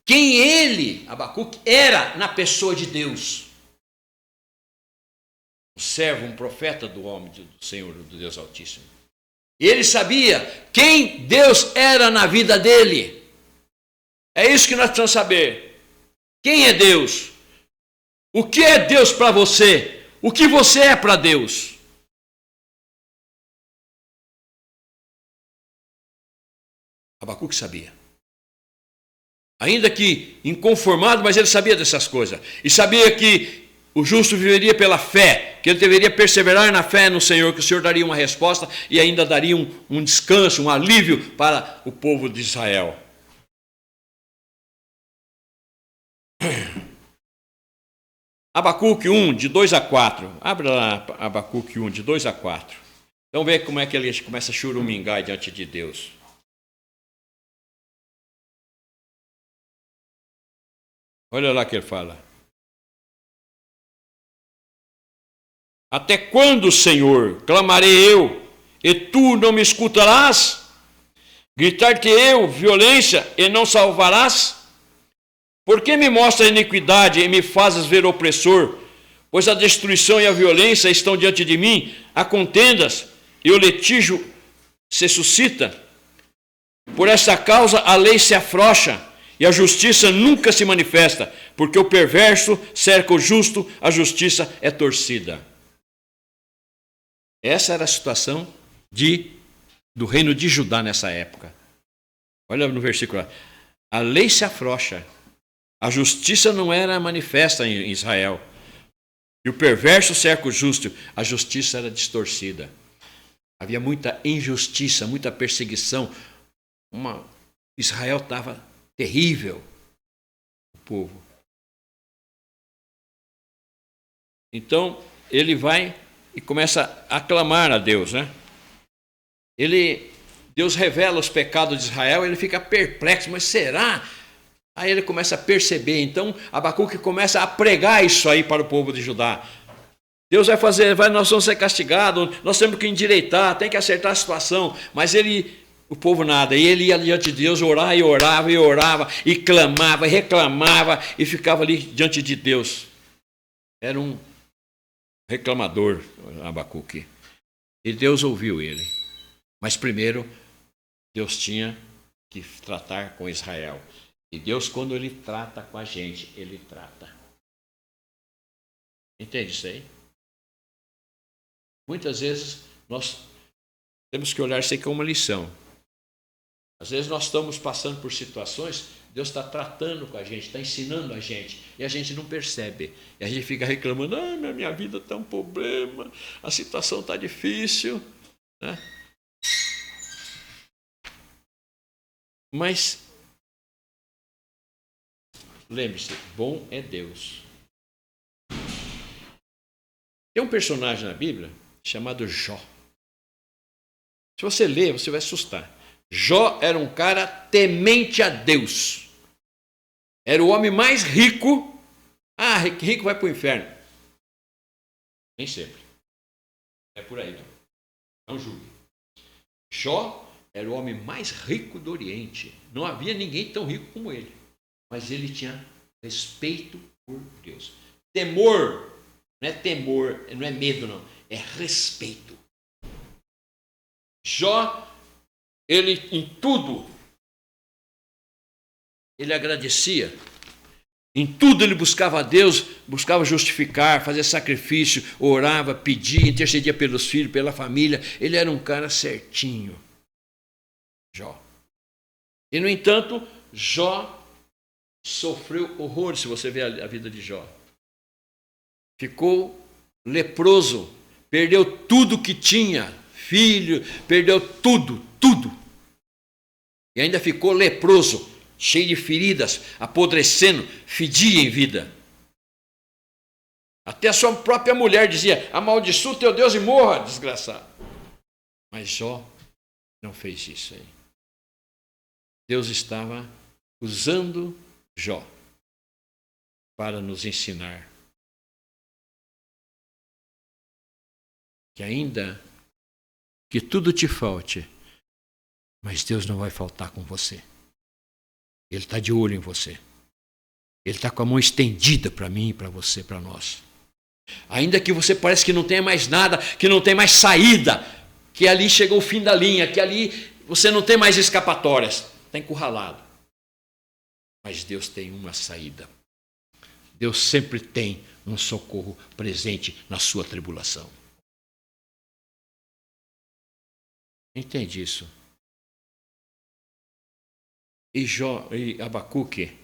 quem ele, Abacuque, era na pessoa de Deus. Um servo, um profeta do homem, do Senhor, do Deus Altíssimo. Ele sabia quem Deus era na vida dele. É isso que nós precisamos saber. Quem é Deus? O que é Deus para você? O que você é para Deus? Abacuque sabia. Ainda que inconformado, mas ele sabia dessas coisas. E sabia que o justo viveria pela fé, que ele deveria perseverar na fé no Senhor, que o Senhor daria uma resposta e ainda daria um descanso, um alívio para o povo de Israel. Abacuque 1, de 2 a 4. Abre lá Abacuque 1, de 2 a 4. Então vê como é que ele começa a churumingar diante de Deus. Olha lá que ele fala. Até quando, Senhor, clamarei eu, e tu não me escutarás? Gritar-te-eu violência, e não salvarás? Por que me mostras a iniquidade e me fazes ver o opressor? Pois a destruição e a violência estão diante de mim, há contendas, e o litígio se suscita. Por esta causa a lei se afrouxa, e a justiça nunca se manifesta, porque o perverso cerca o justo, a justiça é torcida. Essa era a situação do reino de Judá nessa época. Olha no versículo lá. A lei se afrouxa, a justiça não era manifesta em Israel. E o perverso cerca o justo, a justiça era distorcida. Havia muita injustiça, muita perseguição. Israel estava terrível, o povo. Então, ele vai e começa a clamar a Deus, né? Deus revela os pecados de Israel, ele fica perplexo, mas será? Aí ele começa a perceber, então Abacuque começa a pregar isso aí para o povo de Judá. Deus nós vamos ser castigados, nós temos que endireitar, tem que acertar a situação, mas o povo nada, e ele ia diante de Deus orar e orava, e orava, e clamava, e reclamava, e ficava ali diante de Deus. Era um reclamador, Abacuque. E Deus ouviu ele. Mas primeiro, Deus tinha que tratar com Israel. E Deus, quando ele trata com a gente, ele trata. Entende isso aí? Muitas vezes nós temos que olhar isso aí como uma lição. Às vezes nós estamos passando por situações, Deus está tratando com a gente, está ensinando a gente, e a gente não percebe. E a gente fica reclamando, minha vida está um problema, a situação está difícil, né? Mas, lembre-se, bom é Deus. Tem um personagem na Bíblia chamado Jó. Se você ler, você vai assustar. Jó era um cara temente a Deus. Era o homem mais rico. Rico vai para o inferno. Nem sempre. É por aí, não. Não julgue. Jó era o homem mais rico do Oriente. Não havia ninguém tão rico como ele. Mas ele tinha respeito por Deus. Temor. Não é temor, não é medo, não. É respeito. Jó, ele em tudo, ele agradecia. Em tudo ele buscava a Deus, buscava justificar, fazer sacrifício, orava, pedia, intercedia pelos filhos, pela família. Ele era um cara certinho. Jó. E, no entanto, Jó sofreu horrores, se você ver a vida de Jó. Ficou leproso, perdeu tudo que tinha, filho, perdeu tudo. E ainda ficou leproso, cheio de feridas, apodrecendo, fedia em vida. Até a sua própria mulher dizia, amaldiçoa teu Deus e morra, desgraçado. Mas Jó não fez isso aí. Deus estava usando Jó para nos ensinar que ainda que tudo te falte, mas Deus não vai faltar com você. Ele está de olho em você. Ele está com a mão estendida para mim, para você, para nós. Ainda que você pareça que não tenha mais nada, que não tem mais saída, que ali chegou o fim da linha, que ali você não tem mais escapatórias, está encurralado. Mas Deus tem uma saída. Deus sempre tem um socorro presente na sua tribulação. Entende isso? E Abacuque,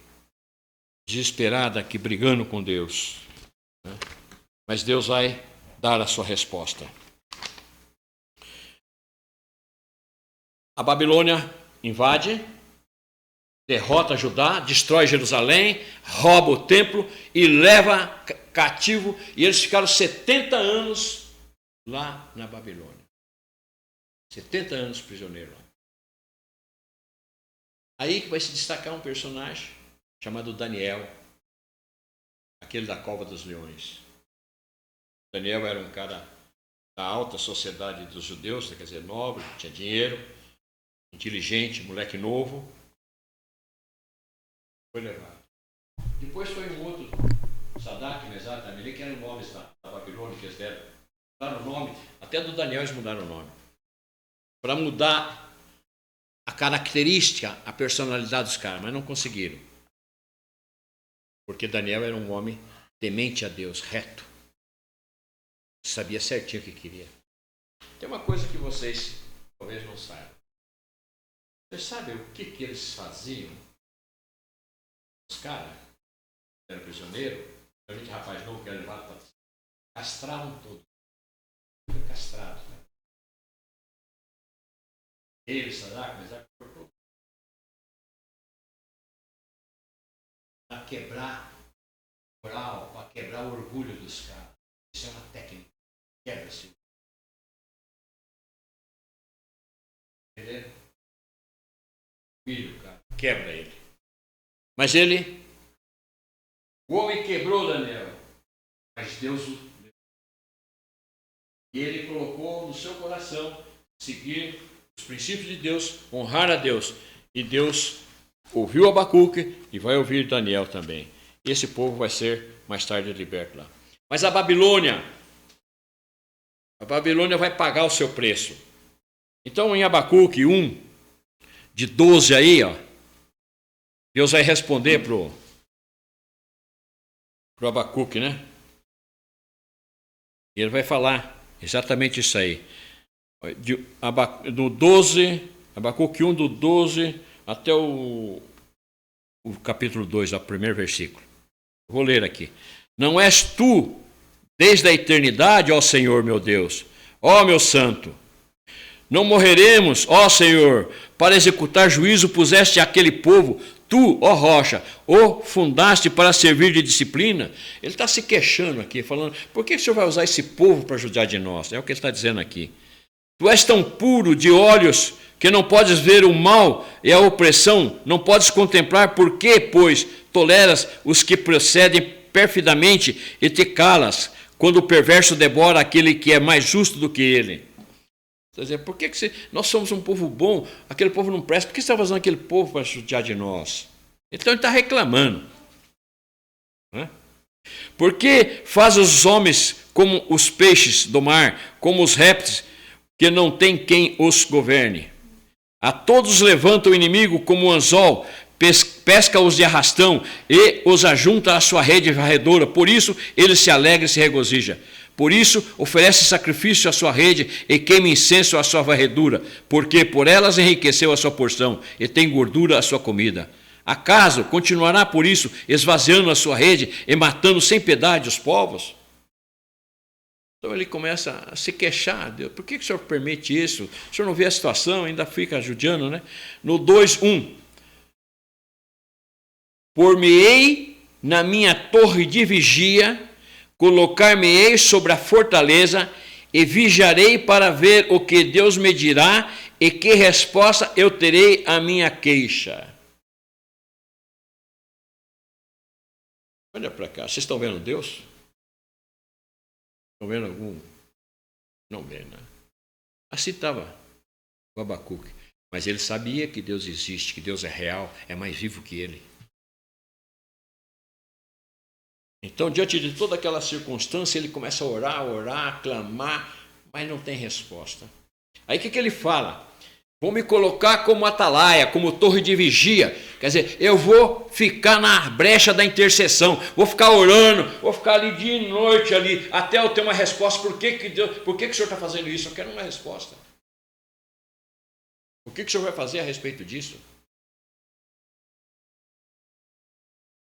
desesperada aqui, brigando com Deus. Né? Mas Deus vai dar a sua resposta. A Babilônia invade, derrota Judá, destrói Jerusalém, rouba o templo e leva cativo. E eles ficaram 70 anos lá na Babilônia. 70 anos prisioneiro lá. Aí que vai se destacar um personagem chamado Daniel, aquele da cova dos leões. Daniel era um cara da alta sociedade dos judeus, quer dizer, nobre, tinha dinheiro, inteligente, moleque novo. Foi levado. Depois foi um outro, Sadraque, Mesaque, Abednego, que eram nomes da Babilônia, que eles deram. Mudaram o nome, até do Daniel eles mudaram o nome. Para mudar a característica, a personalidade dos caras, mas não conseguiram. Porque Daniel era um homem temente a Deus, reto. Sabia certinho o que queria. Tem uma coisa que vocês talvez não saibam. Vocês sabem o que eles faziam? Os caras que eram prisioneiros, a gente rapaz novo que era levado para castravam todos. Castrados, né? Ele, Sadraque, Mesaque, para quebrar moral, para quebrar o orgulho dos caras. Isso é uma técnica. Quebra-se. Entendeu? Filho, cara, quebra ele. Mas o homem quebrou Daniel, mas Deus o. E ele colocou no seu coração seguir os princípios de Deus, honrar a Deus. E Deus ouviu Abacuque e vai ouvir Daniel também. E esse povo vai ser mais tarde liberto lá. Mas a Babilônia vai pagar o seu preço. Então em Abacuque 1, de 12 aí, ó, Deus vai responder pro Abacuque, né? E ele vai falar exatamente isso aí. Do 12, Abacuque 1, do 12 até o o capítulo 2, o primeiro versículo. Vou ler aqui. Não és tu, desde a eternidade, ó Senhor meu Deus, ó meu santo. Não morreremos, ó Senhor, para executar juízo puseste aquele povo. Tu, ó rocha, o fundaste para servir de disciplina. Ele está se queixando aqui, falando, por que o Senhor vai usar esse povo para judiar de nós? É o que ele está dizendo aqui. Tu és tão puro de olhos que não podes ver o mal e a opressão, não podes contemplar por que, pois, toleras os que procedem perfidamente e te calas, quando o perverso devora aquele que é mais justo do que ele. Quer dizer, por que nós somos um povo bom, aquele povo não presta, por que você está usando aquele povo para judiar de nós? Então ele está reclamando. Não é? Por que faz os homens como os peixes do mar, como os répteis, que não tem quem os governe? A todos levanta o inimigo como um anzol, pesca-os de arrastão e os ajunta à sua rede varredora. Por isso ele se alegra e se regozija. Por isso oferece sacrifício à sua rede e queima incenso à sua varredura, porque por elas enriqueceu a sua porção e tem gordura a sua comida. Acaso continuará por isso esvaziando a sua rede e matando sem piedade os povos? Então ele começa a se queixar. Deus, por que o Senhor permite isso? O Senhor não vê a situação, ainda fica judiando, né? No 2:1. Por-me-ei na minha torre de vigia, colocar-me-ei sobre a fortaleza e vigiarei para ver o que Deus me dirá e que resposta eu terei à minha queixa. Olha para cá, vocês estão vendo Deus? Estão vendo algum? Não vê, né? Assim estava o Abacuque. Mas ele sabia que Deus existe, que Deus é real, é mais vivo que ele. Então, diante de toda aquela circunstância, ele começa a orar, clamar, mas não tem resposta. Aí o que ele fala? Vou me colocar como atalaia, como torre de vigia. Quer dizer, eu vou ficar na brecha da intercessão, vou ficar orando, vou ficar ali dia e noite, ali, até eu ter uma resposta. Por que o Senhor está fazendo isso? Eu quero uma resposta. O que o Senhor vai fazer a respeito disso?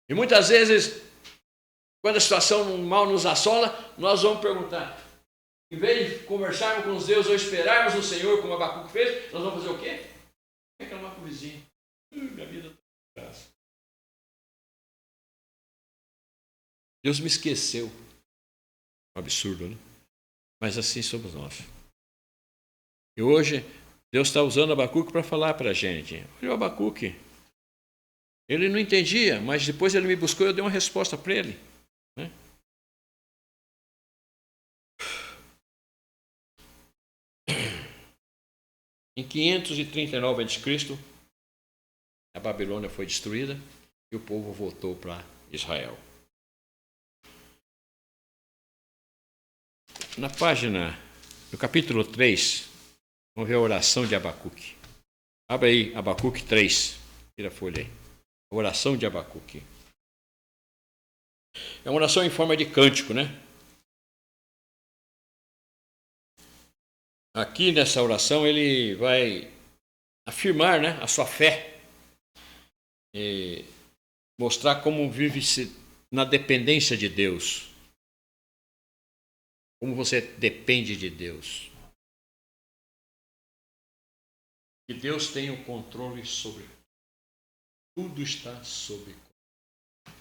E muitas vezes, quando a situação mal nos assola, nós vamos perguntar. Em vez de conversarmos com os deuses ou esperarmos o Senhor, como Abacuque fez, nós vamos fazer o quê? Reclamar com o vizinho. Minha vida está em graça. Deus me esqueceu. Um absurdo, né? Mas assim somos nós. E hoje, Deus está usando Abacuque para falar para a gente. Olha o Abacuque. Ele não entendia, mas depois ele me buscou e eu dei uma resposta para ele. Né? Em 539 a.C., a Babilônia foi destruída e o povo voltou para Israel. Na página, no capítulo 3, vamos ver a oração de Abacuque. Abre aí, Abacuque 3, tira a folha aí. A oração de Abacuque. É uma oração em forma de cântico, né? Aqui nessa oração ele vai afirmar, né, a sua fé e mostrar como vive-se na dependência de Deus. Como você depende de Deus. Que Deus tem o controle sobre tudo, está sob controle.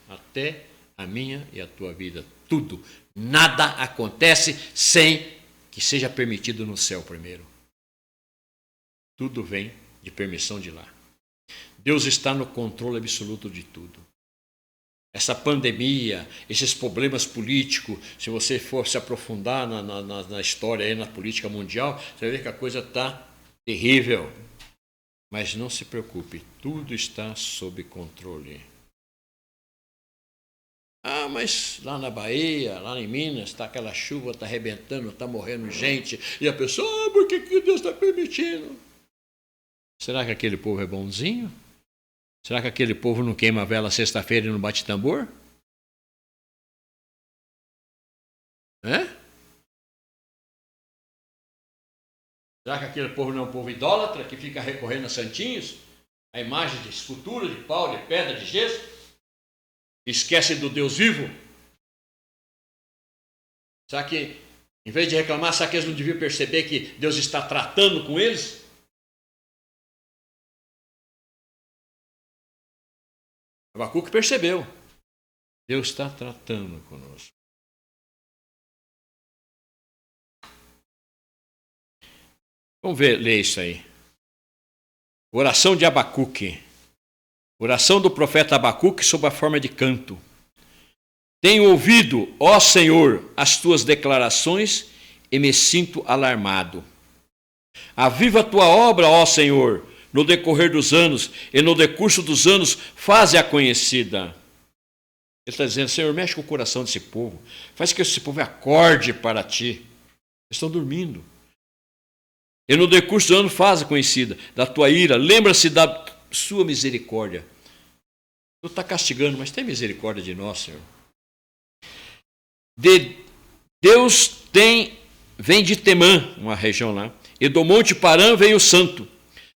Até a minha e a tua vida. Tudo. Nada acontece sem que seja permitido no céu primeiro. Tudo vem de permissão de lá. Deus está no controle absoluto de tudo. Essa pandemia, esses problemas políticos, se você for se aprofundar na história, aí, na política mundial, você vai ver que a coisa está terrível. Mas não se preocupe, tudo está sob controle. Ah, mas lá na Bahia, lá em Minas, está aquela chuva, está arrebentando, está morrendo gente. E a pessoa, por que Deus está permitindo? Será que aquele povo é bonzinho? Será que aquele povo não queima a vela sexta-feira e não bate tambor? Será que aquele povo não é um povo idólatra que fica recorrendo a santinhos? a imagem de escultura, de pau, de pedra, de gesso, esquece do Deus vivo. Será que, em vez de reclamar, será que eles não deviam perceber que Deus está tratando com eles? Abacuque percebeu. Deus está tratando conosco. Vamos ler isso aí. Oração de Abacuque. Oração do profeta Abacuque sob a forma de canto. Tenho ouvido, ó Senhor, as tuas declarações e me sinto alarmado. Aviva a tua obra, ó Senhor, no decorrer dos anos e no decurso dos anos, faze-a conhecida. Ele está dizendo, Senhor, mexe com o coração desse povo. Faz que esse povo acorde para ti. Eles estão dormindo. E no decurso do ano, faze conhecida da tua ira. Lembra-se da sua misericórdia. Tu está castigando, mas tem misericórdia de nós, Senhor. Deus vem de Temã, uma região lá, e do monte Parã vem o santo.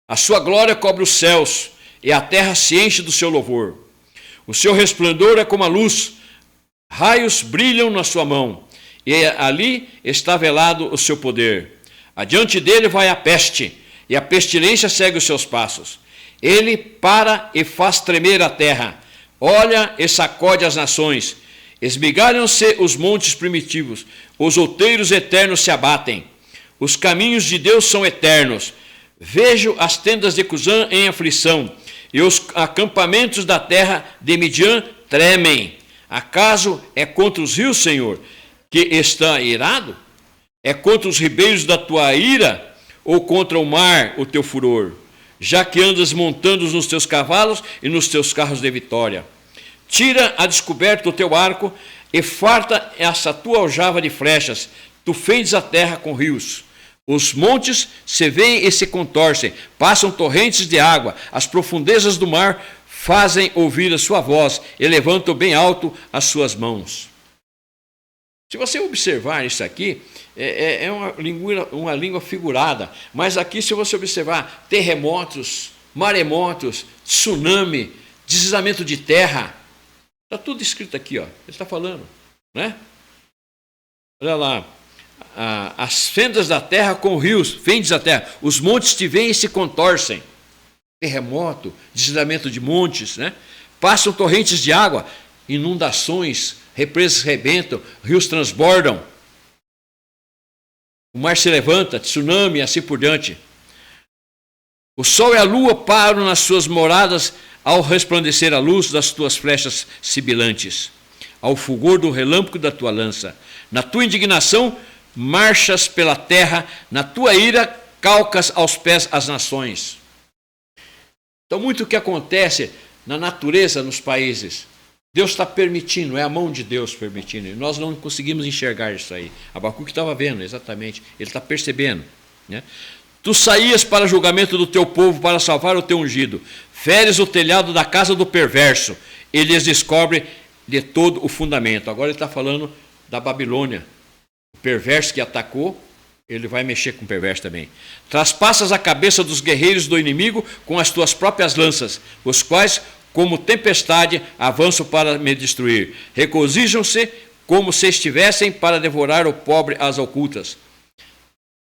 A sua glória cobre os céus, e a terra se enche do seu louvor. O seu resplendor é como a luz, raios brilham na sua mão, e ali está velado o seu poder. Adiante dele vai a peste, e a pestilência segue os seus passos. Ele para e faz tremer a terra, olha e sacode as nações. Esmigalham-se os montes primitivos, os outeiros eternos se abatem. Os caminhos de Deus são eternos. Vejo as tendas de Cusã em aflição, e os acampamentos da terra de Midian tremem. Acaso é contra os rios, Senhor, que está irado? É contra os ribeiros da tua ira, ou contra o mar, o teu furor? Já que andas montando nos teus cavalos e nos teus carros de vitória. Tira a descoberto o teu arco e farta essa tua aljava de flechas. Tu fendes a terra com rios. Os montes se veem e se contorcem, passam torrentes de água. As profundezas do mar fazem ouvir a sua voz e levantam bem alto as suas mãos. Se você observar isso aqui, é uma língua figurada. Mas aqui, se você observar terremotos, maremotos, tsunami, deslizamento de terra, está tudo escrito aqui, ó. Ele está falando, né? Olha lá, as fendas da terra com rios, fendes da terra, os montes te veem e se contorcem. Terremoto, deslizamento de montes, né? Passam torrentes de água, inundações, represas rebentam, rios transbordam. O mar se levanta, tsunami, assim por diante. O sol e a lua param nas suas moradas ao resplandecer a luz das tuas flechas sibilantes, ao fulgor do relâmpago da tua lança. Na tua indignação, marchas pela terra, na tua ira, calcas aos pés as nações. Então, muito o que acontece na natureza, nos países, Deus está permitindo, é a mão de Deus permitindo, e nós não conseguimos enxergar isso aí. Abacuque estava vendo, exatamente, ele está percebendo, né? Tu saías para julgamento do teu povo, para salvar o teu ungido. Feres o telhado da casa do perverso, e lhes descobre de todo o fundamento. Agora ele está falando da Babilônia. O perverso que atacou, ele vai mexer com o perverso também. Traspassas a cabeça dos guerreiros do inimigo com as tuas próprias lanças, os quais, como tempestade, avançam para me destruir. Regozijam-se como se estivessem para devorar o pobre às ocultas.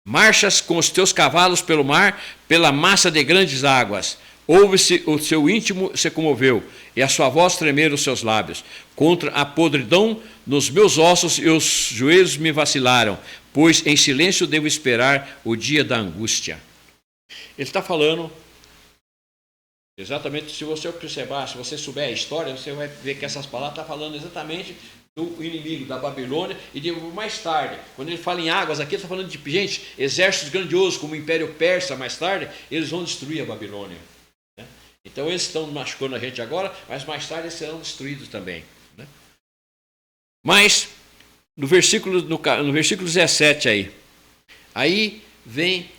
Marchas com os teus cavalos pelo mar, pela massa de grandes águas. Ouve-se, o seu íntimo se comoveu, e a sua voz tremeram os seus lábios. Contra a podridão nos meus ossos e os joelhos me vacilaram, pois em silêncio devo esperar o dia da angústia. Ele está falando, exatamente, se você observar, se você souber a história, você vai ver que essas palavras estão falando exatamente do inimigo, da Babilônia, e de mais tarde, quando ele fala em águas, aqui ele está falando de gente, exércitos grandiosos, como o Império Persa, mais tarde, eles vão destruir a Babilônia. Né? Então eles estão machucando a gente agora, mas mais tarde eles serão destruídos também. Né? Mas, no versículo 17 aí vem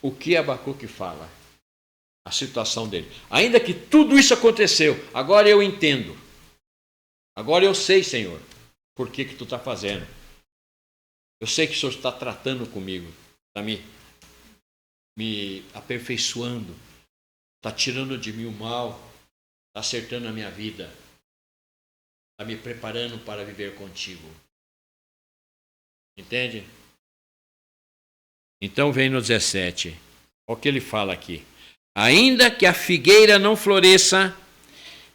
o que Abacuque fala, a situação dele. Ainda que tudo isso aconteceu, agora eu entendo. Agora eu sei, Senhor, por que tu está fazendo. Eu sei que o Senhor está tratando comigo, está me aperfeiçoando, está tirando de mim o mal, está acertando a minha vida, está me preparando para viver contigo. Entende? Então vem no 17. Olha o que ele fala aqui. Ainda que a figueira não floresça,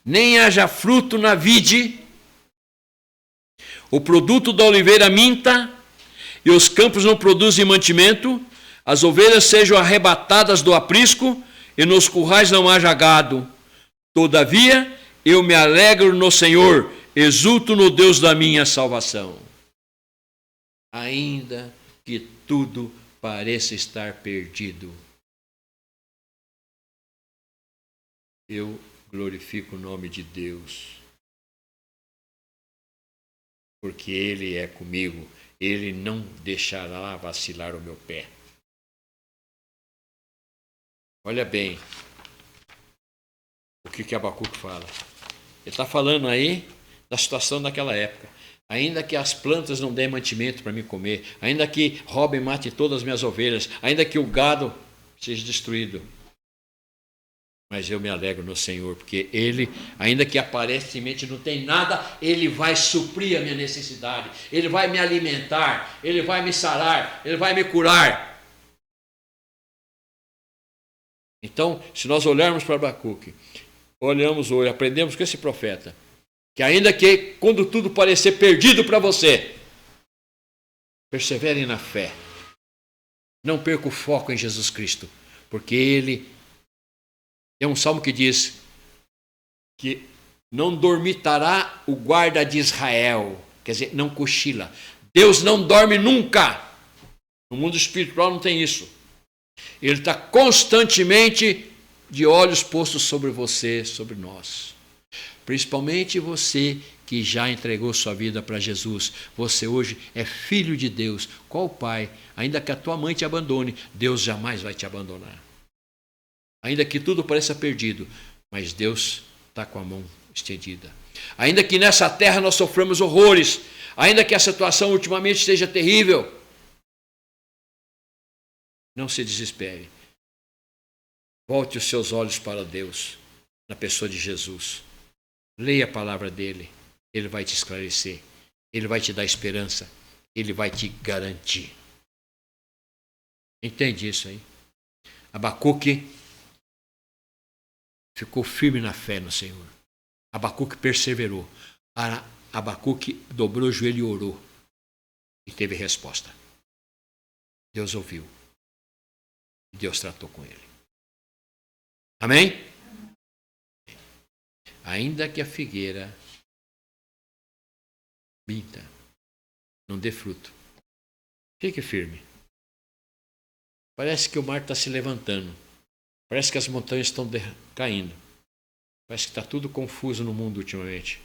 nem haja fruto na vide, o produto da oliveira minta, e os campos não produzem mantimento, as ovelhas sejam arrebatadas do aprisco, e nos currais não haja gado. Todavia, eu me alegro no Senhor, exulto no Deus da minha salvação. Ainda que tudo pareça estar perdido, eu glorifico o nome de Deus, porque Ele é comigo, Ele não deixará vacilar o meu pé. Olha bem o que Abacuque fala. Ele está falando aí da situação daquela época. Ainda que as plantas não dêem mantimento para me comer, ainda que roubem e matem todas as minhas ovelhas, ainda que o gado seja destruído, mas eu me alegro no Senhor, porque Ele, ainda que aparentemente não tem nada, Ele vai suprir a minha necessidade, Ele vai me alimentar, Ele vai me sarar, Ele vai me curar. Então, se nós olharmos para Abacuque, olhamos hoje, aprendemos com esse profeta, que ainda que quando tudo parecer perdido para você, persevere na fé, não perca o foco em Jesus Cristo, porque Ele é um salmo que diz que não dormitará o guarda de Israel, quer dizer, não cochila. Deus não dorme nunca. No mundo espiritual não tem isso. Ele está constantemente de olhos postos sobre você, sobre nós. Principalmente você que já entregou sua vida para Jesus. Você hoje é filho de Deus. Qual pai? Ainda que a tua mãe te abandone, Deus jamais vai te abandonar. Ainda que tudo pareça perdido, mas Deus está com a mão estendida. Ainda que nessa terra nós soframos horrores, ainda que a situação ultimamente esteja terrível, não se desespere. Volte os seus olhos para Deus, na pessoa de Jesus. Leia a palavra dele, ele vai te esclarecer, ele vai te dar esperança, ele vai te garantir. Entende isso aí? Abacuque ficou firme na fé no Senhor. Abacuque perseverou. Abacuque dobrou o joelho e orou. E teve resposta. Deus ouviu. E Deus tratou com ele. Amém? Ainda que a figueira minta, não dê fruto, fique firme. Parece que o mar está se levantando. Parece que as montanhas estão caindo. Parece que está tudo confuso no mundo ultimamente.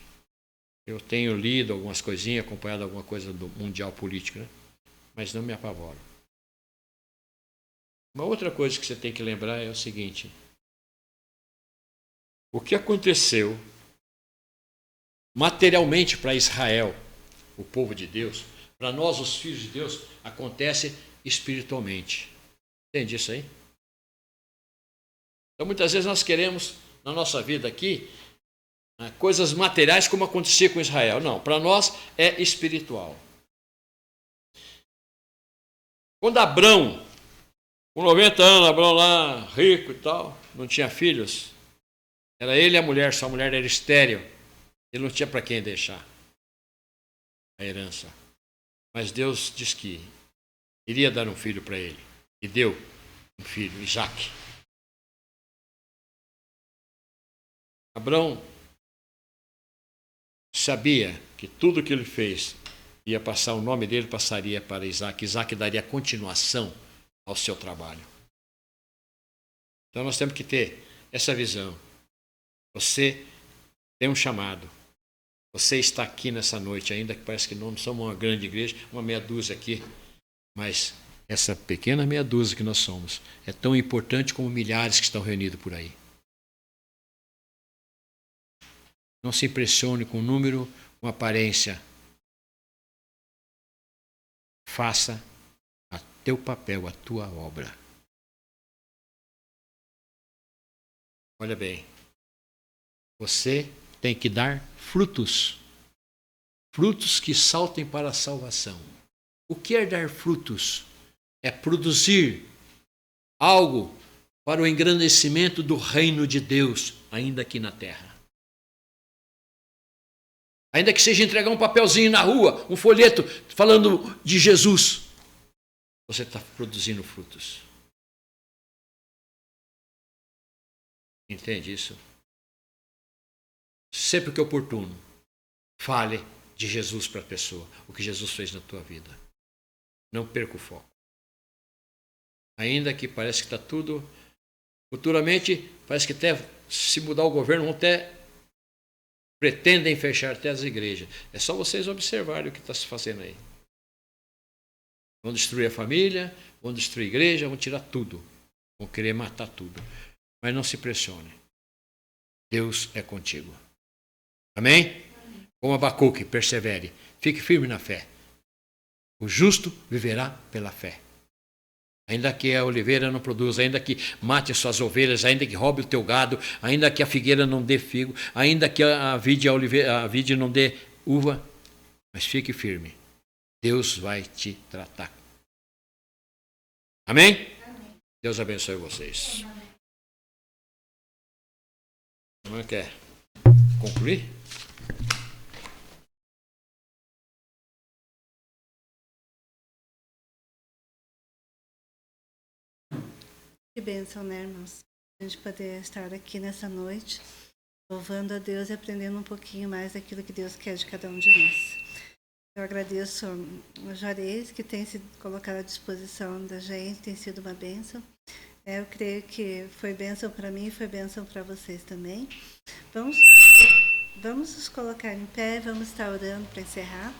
Eu tenho lido algumas coisinhas, acompanhado alguma coisa do mundial político, né? Mas não me apavoro. Uma outra coisa que você tem que lembrar é o seguinte. O que aconteceu materialmente para Israel, o povo de Deus, para nós, os filhos de Deus, acontece espiritualmente. Entende isso aí? Então, muitas vezes nós queremos, na nossa vida aqui, coisas materiais como acontecia com Israel. Não, para nós é espiritual. Quando Abrão, com 90 anos, Abrão lá, rico e tal, não tinha filhos, era ele e a mulher, sua mulher era estéril, ele não tinha para quem deixar a herança. Mas Deus disse que iria dar um filho para ele, e deu um filho, Isaque. Abrão sabia que tudo que ele fez ia passar, o nome dele passaria para Isaque. Isaque daria continuação ao seu trabalho. Então nós temos que ter essa visão. Você tem um chamado. Você está aqui nessa noite, ainda que parece que não somos uma grande igreja, uma meia dúzia aqui, mas essa pequena meia dúzia que nós somos é tão importante como milhares que estão reunidos por aí. Não se impressione com o número, com a aparência. Faça o teu papel, a tua obra. Olha bem. Você tem que dar frutos. Frutos que saltem para a salvação. O que é dar frutos? É produzir algo para o engrandecimento do reino de Deus, ainda aqui na terra. Ainda que seja entregar um papelzinho na rua, um folheto falando de Jesus, você está produzindo frutos. Entende isso? Sempre que oportuno, fale de Jesus para a pessoa, o que Jesus fez na tua vida. Não perca o foco. Ainda que parece que está tudo... Futuramente, parece que até se mudar o governo, vão até... pretendem fechar até as igrejas. É só vocês observarem o que está se fazendo aí. Vão destruir a família, vão destruir a igreja, vão tirar tudo. Vão querer matar tudo. Mas não se pressione. Deus é contigo. Amém? Como Abacuque, persevere. Fique firme na fé. O justo viverá pela fé. Ainda que a oliveira não produza, ainda que mate as suas ovelhas, ainda que roube o teu gado, ainda que a figueira não dê figo, ainda que a vide não dê uva, mas fique firme. Deus vai te tratar. Amém? Amém. Deus abençoe vocês. Como quer concluir? Que bênção, né, irmãos? A gente poder estar aqui nessa noite, louvando a Deus e aprendendo um pouquinho mais daquilo que Deus quer de cada um de nós. Eu agradeço o Juarez, que tem se colocado à disposição da gente, tem sido uma bênção. Eu creio que foi bênção para mim e foi bênção para vocês também. Vamos nos colocar em pé, vamos estar orando para encerrar.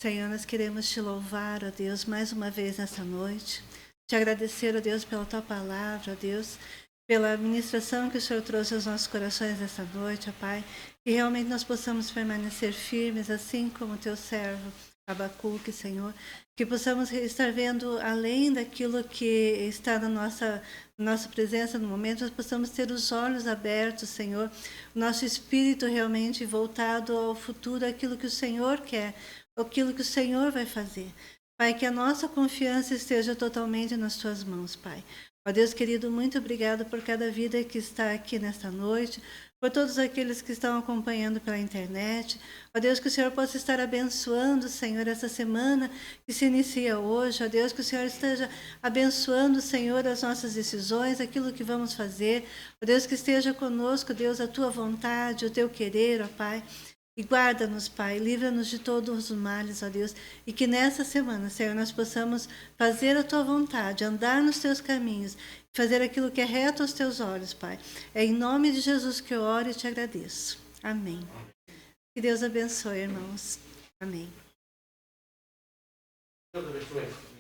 Senhor, nós queremos te louvar, ó Deus, mais uma vez nessa noite. Te agradecer, ó Deus, pela tua palavra, ó Deus, pela ministração que o Senhor trouxe aos nossos corações nessa noite, ó Pai. Que realmente nós possamos permanecer firmes, assim como o teu servo Abacuque, Senhor. Que possamos estar vendo além daquilo que está na nossa presença no momento, nós possamos ter os olhos abertos, Senhor. O nosso espírito realmente voltado ao futuro, aquilo que o Senhor quer, aquilo que o Senhor vai fazer. Pai, que a nossa confiança esteja totalmente nas tuas mãos, Pai. Ó Deus querido, muito obrigado por cada vida que está aqui nesta noite, por todos aqueles que estão acompanhando pela internet. Ó Deus, que o Senhor possa estar abençoando, Senhor, essa semana que se inicia hoje. Ó Deus, que o Senhor esteja abençoando, Senhor, as nossas decisões, aquilo que vamos fazer. Ó Deus, que esteja conosco, Deus, a tua vontade, o teu querer, ó Pai. E guarda-nos, Pai, livra-nos de todos os males, ó Deus, e que nessa semana, Senhor, nós possamos fazer a Tua vontade, andar nos Teus caminhos, fazer aquilo que é reto aos Teus olhos, Pai. É em nome de Jesus que eu oro e te agradeço. Amém. Que Deus abençoe, irmãos. Amém. Deus abençoe.